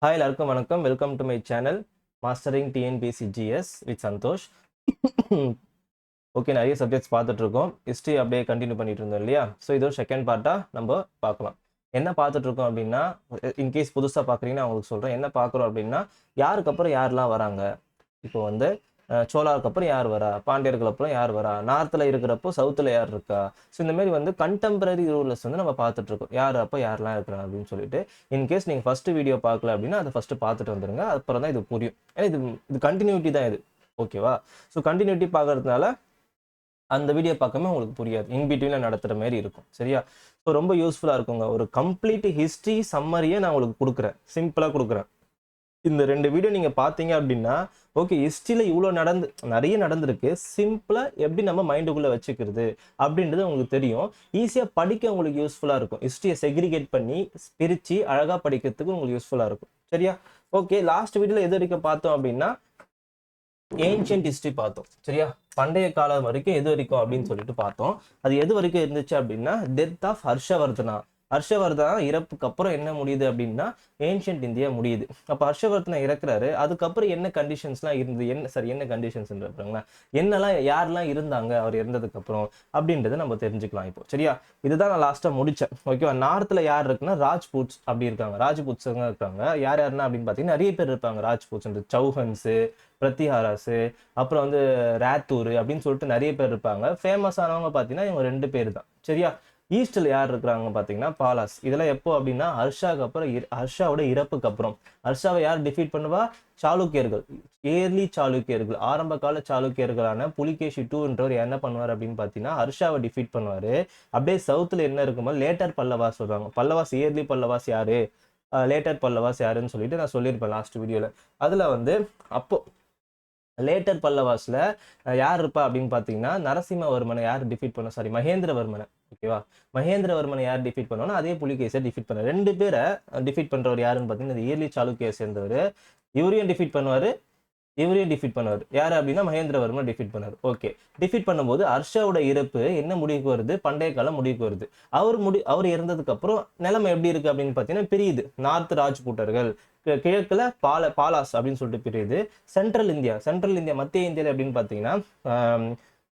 Hi எல்லாருக்கும் வணக்கம். Welcome to my channel mastering TNPSC GS with Santhosh. Okay, நிறைய சப்ஜெக்ட்ஸ் பார்த்துட்டு இருக்கோம். ஹிஸ்ட்ரி அப்படியே கண்டினியூ பண்ணிட்டு இருந்தோம் இல்லையா? ஸோ இது ஒரு செகண்ட் பார்ட்டாக நம்ம பார்க்கலாம். என்ன பார்த்துட்டு இருக்கோம் அப்படின்னா, இன்கேஸ் புதுசாக பார்க்குறீங்கன்னா அவங்களுக்கு சொல்கிறேன். என்ன பார்க்குறோம் அப்படின்னா, யாருக்கு அப்புறம் யாரெல்லாம் வராங்க. இப்போ வந்து சோழாவுக்கு அப்புறம் யார் வரா, பாண்டியர்கள் அப்புறம் யார் வரா, நார்த்தில் இருக்கிறப்போ சவுத்தில் யார் இருக்கா. ஸோ இந்த மாதிரி வந்து கண்டெம்பரரி ரூலர்ஸ் வந்து நம்ம பார்த்துட்டு இருக்கோம். யார் அப்போ யாரெல்லாம் இருக்கிறாங்க அப்படின்னு சொல்லிட்டு. இன்கேஸ் நீங்கள் ஃபர்ஸ்ட் வீடியோ பார்க்கல அப்படின்னா அதை ஃபர்ஸ்ட் பார்த்துட்டு வந்துருங்க. அப்புறம் தான் இது புரியும். ஏன்னா இது கண்டினியூட்டி தான் இது. ஓகேவா? ஸோ கண்டினியூட்டி பார்க்கறதுனால அந்த வீடியோ பார்க்காம உங்களுக்கு புரியாது. இன்பிட்வீனில் நடத்துகிற மாதிரி இருக்கும். சரியா? ஸோ ரொம்ப யூஸ்ஃபுல்லாக இருக்குங்க. ஒரு கம்ப்ளீட் ஹிஸ்ட்ரி சம்மரியை நான் உங்களுக்கு கொடுக்குறேன், சிம்பிளாக கொடுக்குறேன். இந்த 2 வீடியோ நீங்கள் பார்த்தீங்க அப்படின்னா, ஓகே ஹிஸ்ட்ரியில் இவ்வளோ நிறைய நடந்திருக்கு, சிம்பிளாக எப்படி நம்ம மைண்டுக்குள்ளே வச்சுக்கிறது அப்படின்றது உங்களுக்கு தெரியும். ஈஸியாக படிக்க உங்களுக்கு யூஸ்ஃபுல்லாக இருக்கும். ஹிஸ்ட்ரியை செக்ரிகேட் பண்ணி பிரித்து அழகாக படிக்கிறதுக்கு உங்களுக்கு யூஸ்ஃபுல்லாக இருக்கும். சரியா? ஓகே, லாஸ்ட் வீடியோவில் எது வரைக்கும் பார்த்தோம் அப்படின்னா, ஏன்ஷியன்ட் ஹிஸ்ட்ரி பார்த்தோம். சரியா? பண்டைய காலம் வரைக்கும் எது வரைக்கும் அப்படின்னு சொல்லிட்டு பார்த்தோம். அது எது வரைக்கும் இருந்துச்சு அப்படின்னா, டெத் ஆஃப் ஹர்ஷவர்தனா. ஹர்ஷவர்தனா இறப்புக்கு அப்புறம் என்ன முடியுது அப்படின்னா, ஏன்ஷியன்ட் இந்தியா முடியுது. அப்போ ஹர்ஷவர்தனா இறக்குறாரு. அதுக்கப்புறம் என்ன கண்டிஷன்ஸ்லாம் இருந்து என்ன கண்டிஷன்ஸ் என்னெல்லாம் யாரெல்லாம் இருந்தாங்க அவர் இறந்ததுக்கு அப்புறம் அப்படின்றத நம்ம தெரிஞ்சுக்கலாம் இப்போ. சரியா? இதுதான் நான் லாஸ்ட்டாக முடித்தேன். ஓகேவா? நார்த்தில் யார் இருக்குன்னா ராஜ்பூட்ஸ் அப்படி இருக்காங்க. ராஜ்பூட்ஸுங்க இருக்காங்க. யாருன்னா அப்படின்னு பார்த்தீங்கன்னா நிறைய பேர் இருப்பாங்க. ராஜ்பூட்ஸ், சௌஹன்ஸு, பிரத்திஹாராஸு, அப்புறம் வந்து ராத்தூர் அப்படின்னு சொல்லிட்டு நிறைய பேர் இருப்பாங்க. ஃபேமஸ் ஆனவங்க பார்த்தீங்கன்னா இவங்க 2 பேர் தான். சரியா? ஈஸ்டில் யார் இருக்கிறாங்க பார்த்தீங்கன்னா பாலாஸ். இதெல்லாம் எப்போ அப்படின்னா ஹர்ஷாவுக்கு அப்புறம் ஹர்ஷாவோட இறப்புக்கு அப்புறம். ஹர்ஷாவை யார் டிஃபீட் பண்ணுவா? சாளுக்கியர்கள், ஏர்லி சாளுக்கியர்கள், ஆரம்ப கால சாளுக்கியர்களான புலிகேஷி டூன்றவர் என்ன பண்ணுவார் அப்படின்னு பார்த்தீங்கன்னா ஹர்ஷாவை டிஃபீட் பண்ணுவார். அப்படியே சவுத்தில் என்ன இருக்குமோ லேட்டர் பல்லவாஸ் சொல்கிறாங்க. பல்லவாஸ் ஏர்லி பல்லவாஸ் யாரு, லேட்டர் பல்லவாஸ் யாருன்னு சொல்லிட்டு நான் சொல்லியிருப்பேன் லாஸ்ட் வீடியோவில். அதில் வந்து அப்போ லேட்டர் பல்லவாஸில் யார் இருப்பா அப்படின்னு பார்த்தீங்கன்னா நரசிம்மவர்மனை யார் டிஃபீட் பண்ண, சாரி மகேந்திரவர்மனை. ஓகேவா? மகேந்திரவர்மனை யார் டிஃபீட் பண்ணோன்னா அதே புலிகேசியை டிஃபீட் பண்ண. 2 பேரை டிஃபீட் பண்ணுறவர் யாருன்னு பார்த்தீங்கன்னா இந்த இயர்லி சாளுக்கியை சேர்ந்தவர். இவரையும் டிஃபீட் பண்ணுவார், இவரையும் டிஃபீட் பண்ணுவார். யார் அப்படின்னா மகேந்திரவர்மன் டிஃபீட் பண்ணார். ஓகே, டிஃபீட் பண்ணும்போது ஹர்ஷாவோட இறப்பு என்ன முடிவுக்கு வருது? பண்டைய காலம் முடிவுக்கு வருது. அவர் இறந்ததுக்கு அப்புறம் நிலைமை எப்படி இருக்கு அப்படின்னு பார்த்தீங்கன்னா பிரியுது. நார்த் ராஜ்பூட்டர்கள், கிழக்குல பாலாஸ் அப்படின்னு சொல்லிட்டு பிரியுது. சென்ட்ரல் இந்தியா மத்திய இந்தியாவில் எப்படின்னு பார்த்தீங்கன்னா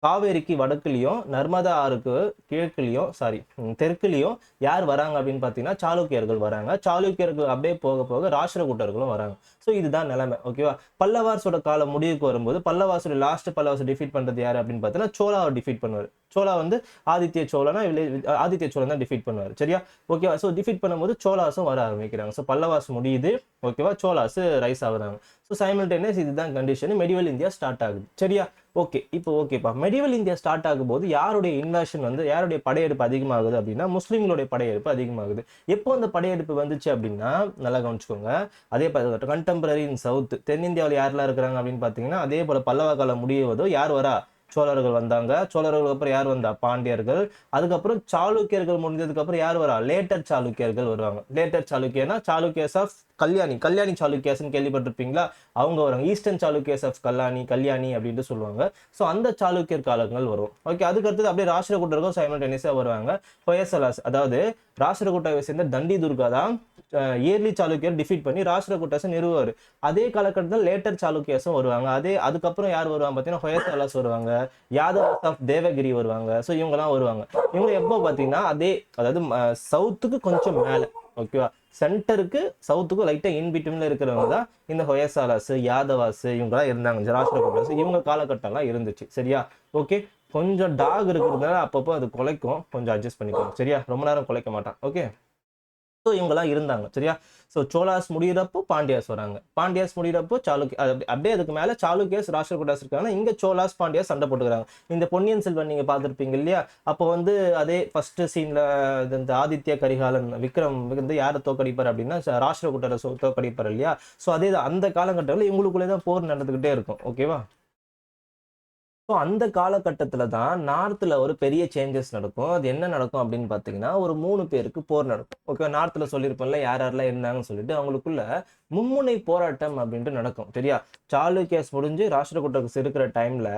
காவேரிக்கு வடக்குலையும் நர்மதா ஆறுக்கு கிழக்குலையும் தெற்குலையும் யார் வராங்க அப்படின்னு பார்த்தீங்கன்னா சாளுக்கியர்கள் வராங்க. சாளுக்கியர்கள் அப்படியே போக போக ராஷ்டிரகூட்டர்களும் வராங்க. ஸோ இதுதான் நிலைமை. ஓகேவா? பல்லவாஸோட காலம் முடிவுக்கு வரும்போது பல்லவாஸோட லாஸ்ட் டிஃபீட் பண்ணுறது யார் அப்படின்னு பார்த்தீங்கன்னா சோழாவை டிஃபீட் பண்ணுவார். சோழா வந்து ஆதித்ய சோழன் தான் டிஃபீட் பண்ணுவார். சரியா? ஓகேவா? ஸோ டிஃபீட் பண்ணும்போது சோழாஸும் வர ஆரம்பிக்கிறாங்க. ஸோ பல்லவாஸ் முடியுது. ஓகேவா? சோழாஸ் ரைஸ் ஆகுறாங்க. ஸோ சைமல்டேனியஸ் இதுதான் கண்டிஷன். மெடிவல் இந்தியா ஸ்டார்ட் ஆகுது. சரியா? ஓகே, இப்போ ஓகேப்பா. மெடிவல் இந்தியா ஸ்டார்ட் ஆகும்போது யாருடைய இன்வேஷன் வந்து யாருடைய படையெடுப்பு அதிகமாகுது அப்படின்னா முஸ்லீம்களுடைய படையெடுப்பு அதிகமாகுது. எப்போ அந்த படையெடுப்பு வந்துச்சு அப்படின்னா நல்லா கவனிச்சுக்கோங்க. அதே கண்டெம்பரரி இன் சவுத் தென்னிந்தியாவில் யாரெல்லாம் இருக்கிறாங்க அப்படின்னு பார்த்தீங்கன்னா அதே போல பல்லவ காலம் முடியுவதோ யார் வரா? சோழர்கள் வந்தாங்க. சோழர்களுக்கு அப்புறம் யார் வந்தா? பாண்டியர்கள். அதுக்கப்புறம் சாளுக்கியர்கள் முடிஞ்சதுக்கு அப்புறம் யார் வரா? லேட்டர் சாளுக்கியர்கள் வருவாங்க. லேட்டர் சாளுக்கியனா சாளுக்கியஸ் ஆஃப் கல்யாணி சாளுக்கியாஸ்ன்னு கேள்விப்பட்டிருப்பீங்களா? அவங்க வராங்க. ஈஸ்டர்ன் சாளுக்கியஸ் ஆஃப் கல்யாணி அப்படின்ட்டு சொல்லுவாங்க. ஸோ அந்த சாளுக்கியர் காலங்கள் வரும். ஓகே, அதுக்கு அடுத்தது அப்படியே ராஷ்டிரகூட்டர்கள் சைமல்டேனியஸாக வருவாங்க. ஹொயசலாஸ், அதாவது ராஷ்டிரகூட்டாவை சேர்ந்த தண்டி துர்கா தான் ஏர்லி சாளுக்கியர் டிஃபீட் பண்ணி ராஷ்டிரகூட்டாஸை நிறுவுவார். அதே காலகட்டத்தில் லேட்டர் சாளுக்கியாஸும் வருவாங்க. அதுக்கப்புறம் யார் வருவாங்க பார்த்தீங்கன்னா ஹொயசலாஸ் வருவாங்க, யாதவ் ஆஃப் தேவகிரி வருவாங்க. ஸோ இவங்கெல்லாம் வருவாங்க. இவங்க எப்போ பார்த்தீங்கன்னா அதாவது சவுத்துக்கு கொஞ்சம் மேலே. ஓகேவா? சென்டருக்கு சவுத்துக்கும் லைட்டாக இன்பிட்வீனில் இருக்கிறவங்க தான் இந்த ஹொயசாலாஸ், யாதவாஸ் இவங்கெல்லாம் இருந்தாங்க. ராஷ்டிரகூட்டாஸ் இவங்க காலகட்டம்லாம் இருந்துச்சு. சரியா? ஓகே, கொஞ்சம் டாக் இருக்கிறதுனால அப்பப்போ அது குலைக்கும், கொஞ்சம் அட்ஜஸ்ட் பண்ணிக்கோங்க. சரியா? ரொம்ப நேரம் குலைக்க மாட்டான். ஓகே, ஸோ இவங்கெல்லாம் இருந்தாங்க. சரியா? ஸோ சோழாஸ் முடிகிறப்போ பாண்டியாஸ் வராங்க. பாண்டியாஸ் முடிகிறப்போ அப்படியே அதுக்கு மேலே சாளுக்கியாஸ் ராஷ்டிரகூட்டாஸ் இருக்காங்க. இங்கே சோழாஸ் பாண்டியாஸ் சண்டை போட்டுக்கிறாங்க. இந்த பொன்னியின் செல்வன் நீங்கள் பார்த்துருப்பீங்க இல்லையா? அப்போ வந்து அதே ஃபர்ஸ்ட் சீனில் இந்த ஆதித்ய கரிகாலன் விக்ரம் வந்து யாரை தோக்கடிப்பார் அப்படின்னா ராஷ்டிரகூட்டரை தோக்கடிப்பார் இல்லையா? ஸோ அதே அந்த காலகட்டத்தில் இவங்களுக்குள்ளே தான் போர் நடந்துக்கிட்டே இருக்கும். ஓகேவா? ஸோ அந்த காலகட்டத்தில் தான் நார்த்தில் ஒரு பெரிய சேஞ்சஸ் நடக்கும். அது என்ன நடக்கும் அப்படின்னு பார்த்தீங்கன்னா ஒரு 3 பேருக்கு போர் நடக்கும். ஓகே, நார்த்தில் சொல்லியிருப்பேன்ல யாரெல்லாம் இருந்தாங்கன்னு சொல்லிட்டு அவங்களுக்குள்ள மும்முனை போராட்டம் அப்படின்ட்டு நடக்கும். சரியா? சாளுக்கியாஸ் முடிஞ்சு ராஷ்டிரகூட்டர்ஸ் இருக்கிற டைம்ல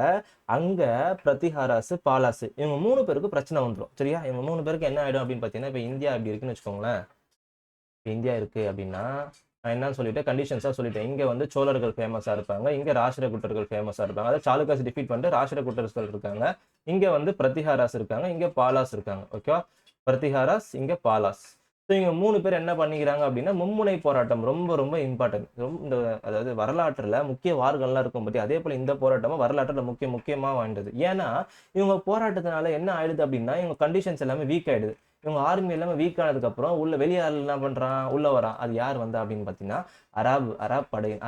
அங்க பிரதிஹாராஸ், பாலாஸ் இவங்க 3 பேருக்கு பிரச்சனை வந்துடும். சரியா? இவங்க 3 பேருக்கு என்ன ஆயிடும் அப்படின்னு பார்த்தீங்கன்னா இப்போ இந்தியா அப்படி இருக்குன்னு வச்சுக்கோங்களேன். இந்தியா இருக்கு அப்படின்னா நான் என்னன்னு சொல்லிட்டு கண்டிஷன்ஸாக சொல்லிட்டேன். இங்கே வந்து சோழர்கள் ஃபேமஸாக இருப்பாங்க, இங்கே ராஷ்டிரகூட்டர்கள் ஃபேமஸாக இருப்பாங்க. அதாவது சாளுக்காஸ் டிஃபீட் பண்ணிட்டு ராஷ்டிரகூட்டர்கள் இருக்காங்க, இங்கே வந்து பிரதிஹாராஸ் இருக்காங்க, இங்கே பாலாஸ் இருக்காங்க. ஓகேவா, பிரதிஹாராஸ், இங்கே பாலாஸ். ஸோ இவங்க 3 பேர் என்ன பண்ணிக்கிறாங்க அப்படின்னா மும்முனை போராட்டம் ரொம்ப ரொம்ப இம்பார்ட்டன்ட். இந்த அதாவது வரலாற்றில் முக்கிய வார்கள்லாம் இருக்கும் பற்றி அதே போல் இந்த போராட்டமும் வரலாற்றில் முக்கியமாக வாய்ந்தது. ஏன்னா இவங்க போராட்டத்தினால என்ன ஆயிடுது அப்படின்னா இவங்க கண்டிஷன்ஸ் எல்லாமே வீக் ஆயிடுது. இவங்க ஆர்மி எல்லாமே வீக் ஆனதுக்கப்புறம் உள்ள வெளியாள் என்ன பண்ணுறான், உள்ள வரான். அது யார் வந்தா அப்படின்னு பார்த்தீங்கன்னா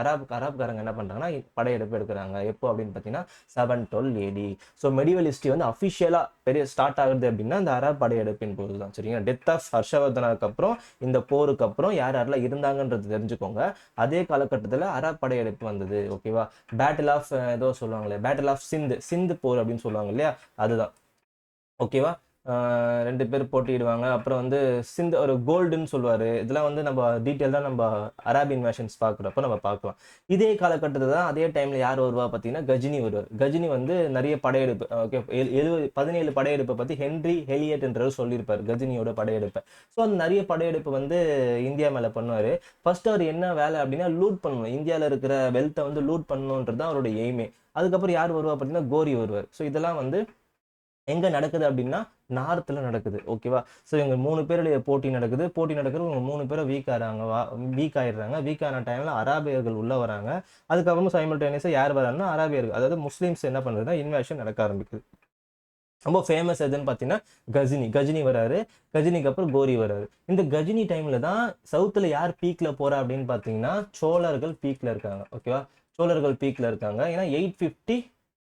அராப்காரங்க என்ன பண்ணுறாங்கன்னா படையெடுப்பு எடுக்கிறாங்க. எப்போ அப்படின்னு பார்த்தீங்கன்னா 712 AD. ஸோ மெடிவல் ஹிஸ்ட்ரி வந்து அஃபிஷியலாக பெரிய ஸ்டார்ட் ஆகுது அப்படின்னா இந்த அரப் படையெடுப்பின் போது தான். சரிங்களா, டெத் ஆஃப் ஹர்ஷவர்தனாக்கு அப்புறம் இந்த போருக்கு அப்புறம் யார் யாரெல்லாம் இருந்தாங்கன்றது தெரிஞ்சுக்கோங்க. அதே காலகட்டத்தில் அரப் படையெடுப்பு வந்தது. ஓகேவா, பேட்டில் ஆஃப் ஏதோ சொல்லுவாங்களே, பேட்டில் ஆஃப் சிந்து போர் அப்படின்னு சொல்லுவாங்க இல்லையா, அதுதான். ஓகேவா, 2 பேர் போட்டிடுவாங்க. அப்புறம் வந்து ஒரு கோல்டுன்னு சொல்லுவார். இதெல்லாம் வந்து நம்ம டீட்டெயிலாக நம்ம அரப் இன்வேஷன்ஸ் பார்க்குறப்ப நம்ம பார்க்கலாம். இதே காலகட்டத்தில் தான் அதே டைமில் யார் வருவா பார்த்தீங்கன்னா கஜினி வருவார். கஜினி வந்து நிறைய படையெடுப்பு, ஓகே, 17 படையெடுப்பை பற்றி ஹென்ரி ஹெலியட் என்றவர் சொல்லியிருப்பார் கஜினியோட படையெடுப்பை. ஸோ அந்த நிறைய படையெடுப்பு வந்து இந்தியா மேலே பண்ணுவார். ஃபர்ஸ்ட் அவர் என்ன வேலை அப்படின்னா லூட் பண்ணணும், இந்தியாவில் இருக்கிற வெல்த்தை வந்து லூட் பண்ணணுன்றது தான் அவரோட எய்மே. அதுக்கப்புறம் யார் வருவா பார்த்தீங்கன்னா கோரி வருவார். ஸோ இதெல்லாம் வந்து எங்கே நடக்குது அப்படின்னா நார்த்தில் நடக்குது. ஓகேவா, ஸோ இவங்க 3 பேருடைய போட்டி நடக்குது. இவங்க 3 பேரும் வீக் ஆயிடுறாங்க. வீக் ஆன டைமில் அராபியர்கள் உள்ளே வராங்க. அதுக்கப்புறமா சைமல்டேனியஸாக யார் வராங்கன்னா அராபியர்கள், அதாவது முஸ்லீம்ஸ் என்ன பண்ணுறதுன்னா இன்வேஷன் நடக்க ஆரம்பிக்குது. ரொம்ப ஃபேமஸ் எதுன்னு பார்த்தீங்கன்னா கஜினி வராரு. கஜினிக்கு அப்புறம் கோரி வராரு. இந்த கஜினி டைமில் தான் சவுத்தில் யார் பீக்கில் போகிறா அப்படின்னு பார்த்தீங்கன்னா சோழர்கள் பீக்கில் இருக்காங்க. ஓகேவா, சோழர்கள் பீக்கில் இருக்காங்க. ஏன்னா 850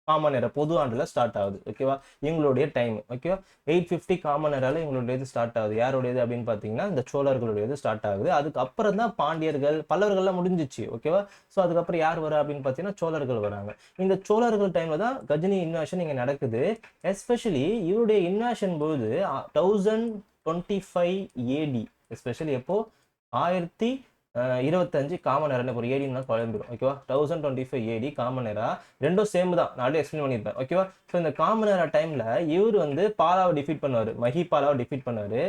காமன் எரா பொது ஆண்டில் ஸ்டார்ட் ஆகுது. ஓகேவா, இவங்களுடைய டைம். ஓகேவா, 850 காமன் எரால இவங்களுடையது ஸ்டார்ட் ஆகுது. யாருடையது அப்படின்னு பார்த்தீங்கன்னா இந்த சோழர்களுடையது ஸ்டார்ட் ஆகுது. அதுக்கப்புறம் தான் பாண்டியர்கள் பல்லவர்கள்லாம் முடிஞ்சிச்சு. ஓகேவா, ஸோ அதுக்கப்புறம் யார் வரா அப்படின்னு பார்த்தீங்கன்னா சோழர்கள் வராங்க. இந்த சோழர்கள் டைமில் தான் கஜினி இன்வேஷன் இங்கே நடக்குது. எஸ்பெஷலி இவருடைய இன்வேஷன் போது 1025 AD, எஸ்பெஷலி எப்போ 1025 காமன் எரா, ஒரு ஏடினா குழம்பிடும். ஓகேவா, 1025 AD காமன் எரா, ரெண்டும் சேம் தான். நான் எக்ஸ்பிளைன் பண்ணியிருப்பேன். ஓகேவா, ஸோ இந்த காமன் எரா டைமில் இவர் வந்து பாலாவை டிஃபீட் பண்ணுவார், மஹிபாலாவை டிஃபீட் பண்ணுவார்.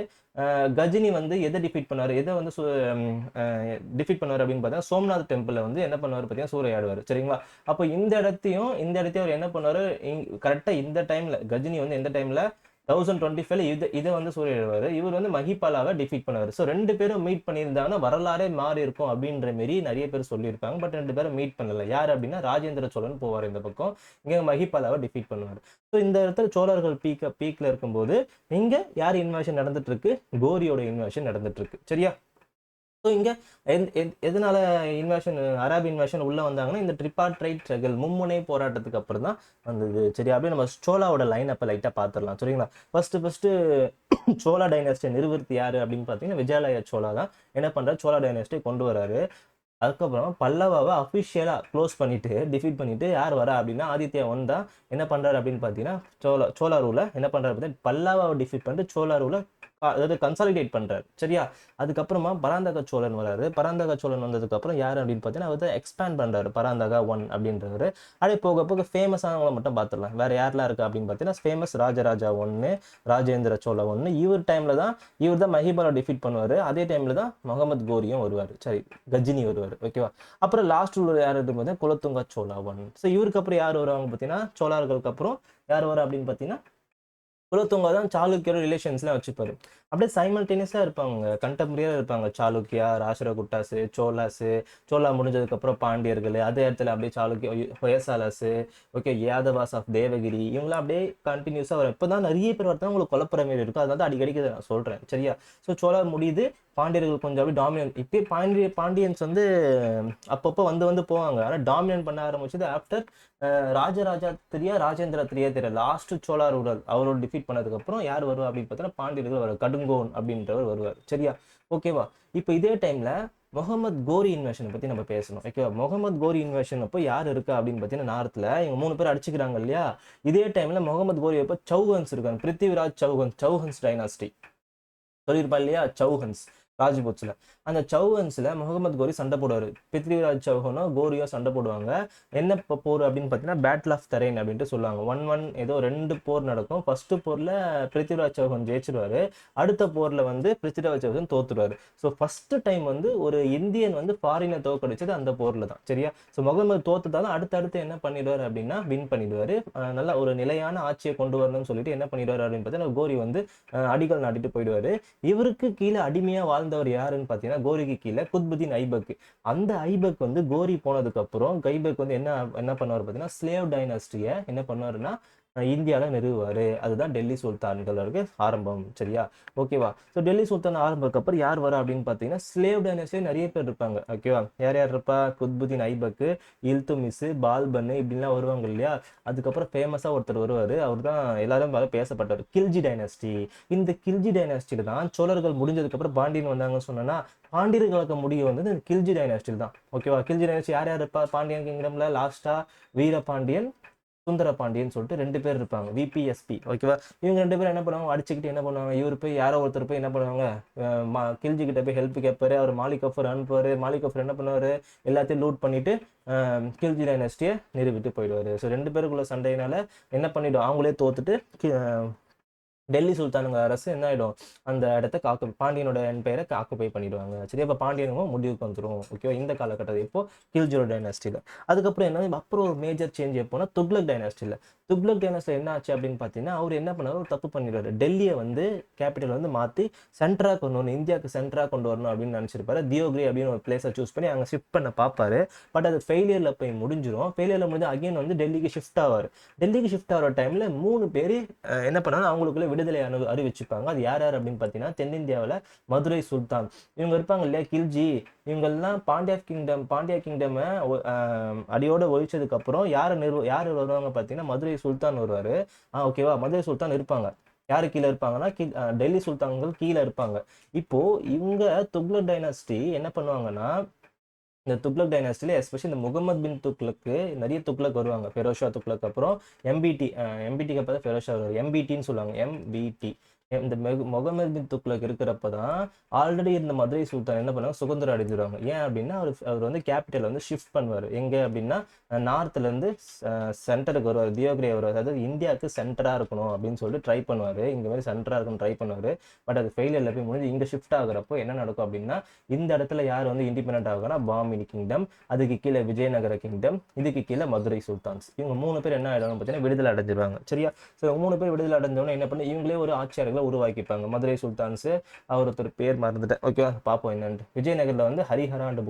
கஜினி வந்து எதை டிஃபீட் பண்ணார், எதை வந்து டிஃபீட் பண்ணுவார் அப்படின்னு பார்த்தீங்கன்னா சோம்நாத் டெம்பிளில் வந்து என்ன பண்ணுவார் பார்த்தீங்கன்னா சூறையாடுவார். சரிங்களா, அப்போ இந்த இடத்தையும் அவர் என்ன பண்ணுவார் கரெக்டாக இந்த டைமில் கஜினி வந்து எந்த டைமில் 1025 இதை வந்து சூறையாடுவார். இவர் வந்து மஹிபாலாவை டிஃபீட் பண்ணுவார். ஸோ 2 பேரும் மீட் பண்ணியிருந்தாங்கன்னா வரலாறே மாறி இருக்கும் அப்படின்ற மாரி நிறைய பேர் சொல்லியிருப்பாங்க. பட் 2 பேரும் மீட் பண்ணல. யார் அப்படின்னா ராஜேந்திர சோழன் போவார் இந்த பக்கம், இங்கே மஹிபாலாவை டிஃபீட் பண்ணுவார். ஸோ இந்த இடத்துல சோழர்கள் பீக்கில் இருக்கும்போது இங்கே யார் இன்வேஷன் நடந்துட்டு இருக்கு, கோரியோட இன்வேஷன் நடந்துட்டு இருக்கு. சரியா, ஸோ இங்கே எதனால அரபு இன்வேஷன் உள்ளே வந்தாங்கன்னா இந்த ட்ரிபார்ட்ரைட் ஸ்ட்ரகிள், மும்முனை போராட்டத்துக்கு அப்புறம் தான் வந்தது. சரி, அப்படியே நம்ம சோழாவோட லைன் அப்போ லைட்டாக பார்த்துடலாம். சரிங்களா, ஃபர்ஸ்ட் சோழா டைனஸ்டியை நிறுவர்த்தி யார் அப்படின்னு பார்த்தீங்கன்னா விஜயாலய சோழா தான் என்ன பண்ணுறாரு, சோழா டைனஸ்டியை கொண்டு வராரு. அதுக்கப்புறம் பல்லவாவை அஃபிஷியலாக க்ளோஸ் பண்ணிட்டு டிஃபீட் பண்ணிட்டு யார் வரா அப்படின்னா ஆதித்யா ஒன் தான் என்ன பண்ணுறாரு அப்படின்னு பார்த்தீங்கன்னா சோழாரூவில் என்ன பண்ணுறாரு பார்த்தீங்கன்னா பல்லவாவை டிஃபீட் பண்ணிட்டு சோழாரூவில் அதாவது கன்சாலிடேட் பண்ணுறாரு. சரியா, அதுக்கப்புறமா பராந்தக சோழன் வராரு. பராந்தக சோழன் வந்ததுக்கப்புறம் யார் அப்படின்னு பார்த்தீங்கன்னா அவர் எக்ஸ்பேண்ட் பண்ணுறாரு, பராந்தகா 1 அப்படின்றவர். அப்படியே போக போக ஃபேமஸானவங்களை மட்டும் பார்த்துடலாம். வேறு யாரெல்லாம் இருக்குது அப்படின்னு பார்த்தீங்கன்னா ஃபேமஸ் ராஜராஜா 1, ராஜேந்திர சோழா 1. இவர் டைமில் தான் மஹிபாலா டிஃபீட் பண்ணுவார். அதே டைமில் தான் முகமது கோரியும் வருவார். சரி, கஜினி வருவார். ஓகேவா, அப்புறம் லாஸ்ட் உள்ள யார் பார்த்தீங்கன்னா குலத்துங்கா சோழா 1. ஸோ இவருக்கு அப்புறம் யார் வருவாங்க பார்த்தீங்கன்னா சோழர்களுக்கு அப்புறம் யார் வரா அப்படின்னு பார்த்தீங்கன்னா குலத்துங்கா தான் சாளுக்கியோட ரிலேஷன்ஸ்லாம் வச்சுப்பாரு. அப்படியே சைமல்டேனியஸாக இருப்பாங்க, கண்டெம்பரரியாக இருப்பாங்க. சாளுக்கியா, ராஷ்டிரகூட்டாஸு, சோழா முடிஞ்சதுக்கப்புறம் பாண்டியர்கள், அதே இடத்துல அப்படியே சாளுக்கிய, ஹொயசாலாஸு, ஓகே, யாதவாஸ் ஆஃப் தேவகிரி, இவங்களாம் அப்படியே கண்டினியூஸாக வரும். இப்போ தான் நிறைய பேர் வரதான் உங்களுக்கு குழப்பற மாரி இருக்கும். அதனால தான் அடிக்கடிக்கு நான் சொல்கிறேன். சரியா, ஸோ சோழா முடியுது, பாண்டியர்கள் கொஞ்சம் அப்படியே டாமினன்ட். இப்போயே பாண்டியன்ஸ் வந்து அப்பப்போ வந்து போவாங்க. ஆனால் டாமினன்ட் பண்ண ஆரம்பிச்சது ஆஃப்டர் ராஜேந்திர திரியா லாஸ்ட் சோழா ரூரல் அவரோட டிஃபீட் பண்ணதுக்கப்புறம் யார் வருவா அப்படின்னு பார்த்தீங்கன்னா பாண்டியர்கள் வருவார், கடுங்கோன் அப்படின்றவர் வருவார். சரியா, ஓகேவா. இப்போ இதே டைமில் முகமது கோரி இன்வேஷனை பற்றி நம்ம பேசணும். ஓகேவா, முகமது கோரி இன்வேஷன் அப்போ யார் இருக்கா அப்படின்னு பார்த்தீங்கன்னா நார்த்தில் இவங்க 3 பேர் அடிச்சுக்கிறாங்க இல்லையா. இதே டைமில் முகமது கோரி அப்போ சௌஹன்ஸ் இருக்காங்க, பிருத்திவிராஜ் சௌஹன்ஸ் டைனாஸ்டி சொல்லியிருப்பா இல்லையா, சௌஹன்ஸ் ராஜ்புட்ஸில். அந்த சௌஹன்ஸ்ல முகமது கோரி சண்டை போடுவார். பிருத்விராஜ் சௌஹனும் கோரியும் சண்டை போடுவாங்க. என்ன போர் அப்படின்னு பார்த்தீங்கன்னா பேட்டில் ஆஃப் தரைன் அப்படின்ட்டு சொல்லுவாங்க. 1-1 ஏதோ 2 போர் நடக்கும். ஃபர்ஸ்ட் போர்ல பிருத்விராஜ் சௌஹன் ஜெயிச்சிருவாரு. அடுத்த போர்ல வந்து Prithviraj Chauhan தோத்துருவாரு. So first time வந்து ஒரு இந்தியன் வந்து ஃபாரினை தோக்கடிச்சது அந்த போர்ல தான். சரியா? ஸோ முகமது தோத்துட்டாலும் அடுத்தடுத்து என்ன பண்ணிடுவாரு அப்படின்னா வின் பண்ணிடுவாரு. நல்ல ஒரு நிலையான ஆட்சியை கொண்டு வரணும்னு சொல்லிட்டு என்ன பண்ணிடுவாரு அப்படின்னு பார்த்தீங்கன்னா கோரி வந்து அடிகள் நாட்டிட்டு போயிடுவாரு. இவருக்கு கீழே அடிமையா வாழ்ந்தவர் யாருன்னு பார்த்தீங்கன்னா கோரிக்கு கீழே குத்புதீன் ஐபக். அந்த ஐபக் வந்து கோரி போனதுக்கு அப்புறம் கைபக் வந்து என்ன என்ன பண்ணுவார் பார்த்தீங்கன்னா ஸ்லேவ் டைனாஸ்டியை என்ன பண்ணுவாருன்னா இந்தியாவில் நிறுவுவார். அதுதான் டெல்லி சுல்தான்களுக்கு ஆரம்பம். சரியா? ஓகேவா? ஸோ டெல்லி சுல்தான் ஆரம்பத்துக்கு அப்புறம் யார் வரா அப்படின்னு பார்த்தீங்கன்னா ஸ்லேவ் டைனாஸ்டியே நிறைய பேர் இருப்பாங்க. ஓகேவா? யார் யார் இருப்பா? குத்புதீன் ஐபக்கு, இல்துமிஸ், பால்பன் இப்படின்லாம் வருவாங்க இல்லையா? அதுக்கப்புறம் ஃபேமஸாக ஒருத்தர் வருவார். அவர் தான் எல்லாரும் பேசப்பட்டவர், கில்ஜி டைனாஸ்டி. இந்த கில்ஜி டைனாஸ்டியில் தான் சோழர்கள் முடிஞ்சதுக்கப்புறம் பாண்டியன் வந்தாங்கன்னு சொன்னோன்னா பாண்டியர்களுக்கு முடிவு வந்து இந்த கில்ஜி டைனாஸ்டியில் தான். ஓகேவா? கில்ஜி டைனாஸ்டி யார் யார் இருப்பா பாண்டியன் கிங்டம்ல? லாஸ்டா வீரபாண்டியன், சுந்தர பாண்டியன் சொல்லிட்டு 2 பேர் இருப்பாங்க, விபிஎஸ்பி. ஓகேவா? இவங்க 2 பேரும் என்ன பண்ணுவாங்க, அடிச்சுக்கிட்டு என்ன பண்ணுவாங்க, இவர் போய் யாரோ ஒருத்தர் போய் என்ன பண்ணுவாங்க, கில்ஜி கிட்ட போய் ஹெல்ப் கேட்பாரு. அவர் மாலிக் கஃபூர் அனுப்புவாரு. மாலிக் கஃபூர் என்ன பண்ணுவாரு, எல்லாத்தையும் லூட் பண்ணிட்டு கில்ஜி டைனஸ்டியை நிறுவிட்டு போயிடுவாரு. ஸோ 2 பேருக்குள்ள சண்டையினால என்ன பண்ணிடும், அவங்களே தோத்துட்டு டெல்லி சுல்தானுங்க அரசு என்ன ஆகிடும், அந்த இடத்த பாண்டியனோட பெயரை ஆக்குபை பண்ணிடுவாங்க. சரி, அப்போ பாண்டியனும் முடிவுக்கு வந்துடும். ஓகேவா? இந்த காலகட்டத்தில் இப்போ கில்ஜியோட டைனாஸ்டியில். அதுக்கப்புறம் என்ன, அப்புறம் ஒரு மேஜர் சேஞ்ச் எப்போனா துக்ளக் டைனாஸ்டியில். துக்ளக் டைனாஸ்டியில் என்ன ஆச்சு அப்படின்னு பார்த்தீங்கன்னா அவர் என்ன பண்ணாரு, ஒரு தப்பு பண்ணிடுவாரு. டெல்லியை வந்து கேபிட்டல் வந்து மாற்றி சென்ட்ராக கொண்டு வரணும், இந்தியாவுக்கு சென்ட்ராக கொண்டு வரணும் அப்படின்னு நினச்சிருப்பாரு. தியோகிரி அப்படின்னு ஒரு பிளேஸை சூஸ் பண்ணி அங்கே ஷிஃப்ட் பண்ண பார்ப்பாரு. பட் அது ஃபெயிலியரில் போய் முடிஞ்சிடும். ஃபெயிலியரில் முடிஞ்சு அகைன் வந்து டெல்லிக்கு ஷிஃப்ட் ஆவார். டெல்லிக்கு ஷிஃப்ட் ஆகிற டைமில் 3 பேர் என்ன பண்ணாலும் அவங்களுக்குள்ள விடுதலை அறிவிச்சுப்பாங்க. அது யார் யார் அப்படின்னு பார்த்தீங்கன்னா தென்னிந்தியாவில் மதுரை சுல்தான் இவங்க இருப்பாங்க இல்லையா, கில்ஜி. இவங்கெல்லாம் பாண்டியா கிங்டம் அடியோட ஒழிச்சதுக்கு அப்புறம் யார் வருவாங்க பார்த்தீங்கன்னா மதுரை சுல்தான் வருவாரு. ஓகேவா? மதுரை சுல்தான் இருப்பாங்க. யாரு கீழே இருப்பாங்கன்னா டெல்லி சுல்தான்கள் கீழே இருப்பாங்க. இப்போ இவங்க துக்ளக் டைனாஸ்டி என்ன பண்ணுவாங்கன்னா, இந்த துக்ளக் டைனாஸ்டியில் எஸ்பெஷலி இந்த முகமது பின் துக்ளக்கு நிறைய துக்ளக் வருவாங்க. ஃபெரோஷா துக்ளக் அப்புறம் எம்பிடிக்கு அப்புறம் தான் ஃபெரோஷா வருவார். எம்பிடின்னு சொல்லுவாங்க, எம்பிடி. இந்த முகமது பின் துக்ளக் இருக்கிறப்ப தான் ஆல்ரெடி இருந்த மதுரை சுல்தான் என்ன பண்ணுவாங்க, சுதந்திரம் அடைஞ்சிருவாங்க. ஏன் அப்படின்னா அவர் வந்து கேபிட்டல் வந்து ஷிஃப்ட் பண்ணுவார். எங்கே அப்படின்னா நார்த்லேருந்து சென்டருக்கு வருவார், தியோகிரி வருவார். அதாவது இந்தியாவுக்கு சென்டராக இருக்கணும் அப்படின்னு சொல்லிட்டு ட்ரை பண்ணுவார். இந்த மாதிரி சென்டராக இருக்கணும் ட்ரை பண்ணுவார். பட் அது ஃபெயிலியரில் போய் முடிஞ்சு இங்கே ஷிஃப்ட் ஆகுறப்போ என்ன நடக்கும் அப்படின்னா இந்த இடத்துல யார் வந்து இண்டிபெண்ட் ஆகுனா பாமினி கிங்டம், அதுக்கு கீழே விஜயநகர கிங்டம், இதுக்கு கீழே மதுரை சுல்தான்ஸ். இவங்க 3 பேர் என்ன ஆகிடுவாங்க பார்த்தீங்கன்னா விடுதலை அடைஞ்சிருவாங்க. சரியா? ஸோ 3 பேர் விடுதலை அடைஞ்சவொன்னே என்ன பண்ணி இவங்களே ஒரு ஆட்சியாளர்களை உருவாக்கிப்பாங்க. மதுரை சுல்தான்ஸ் ஒருத்தர் பேர் மறந்துட்டேன். ஓகேவா? பார்ப்போம் என்னன்னு. விஜயநகரில் வந்து ஹரிஹரா அண்ட்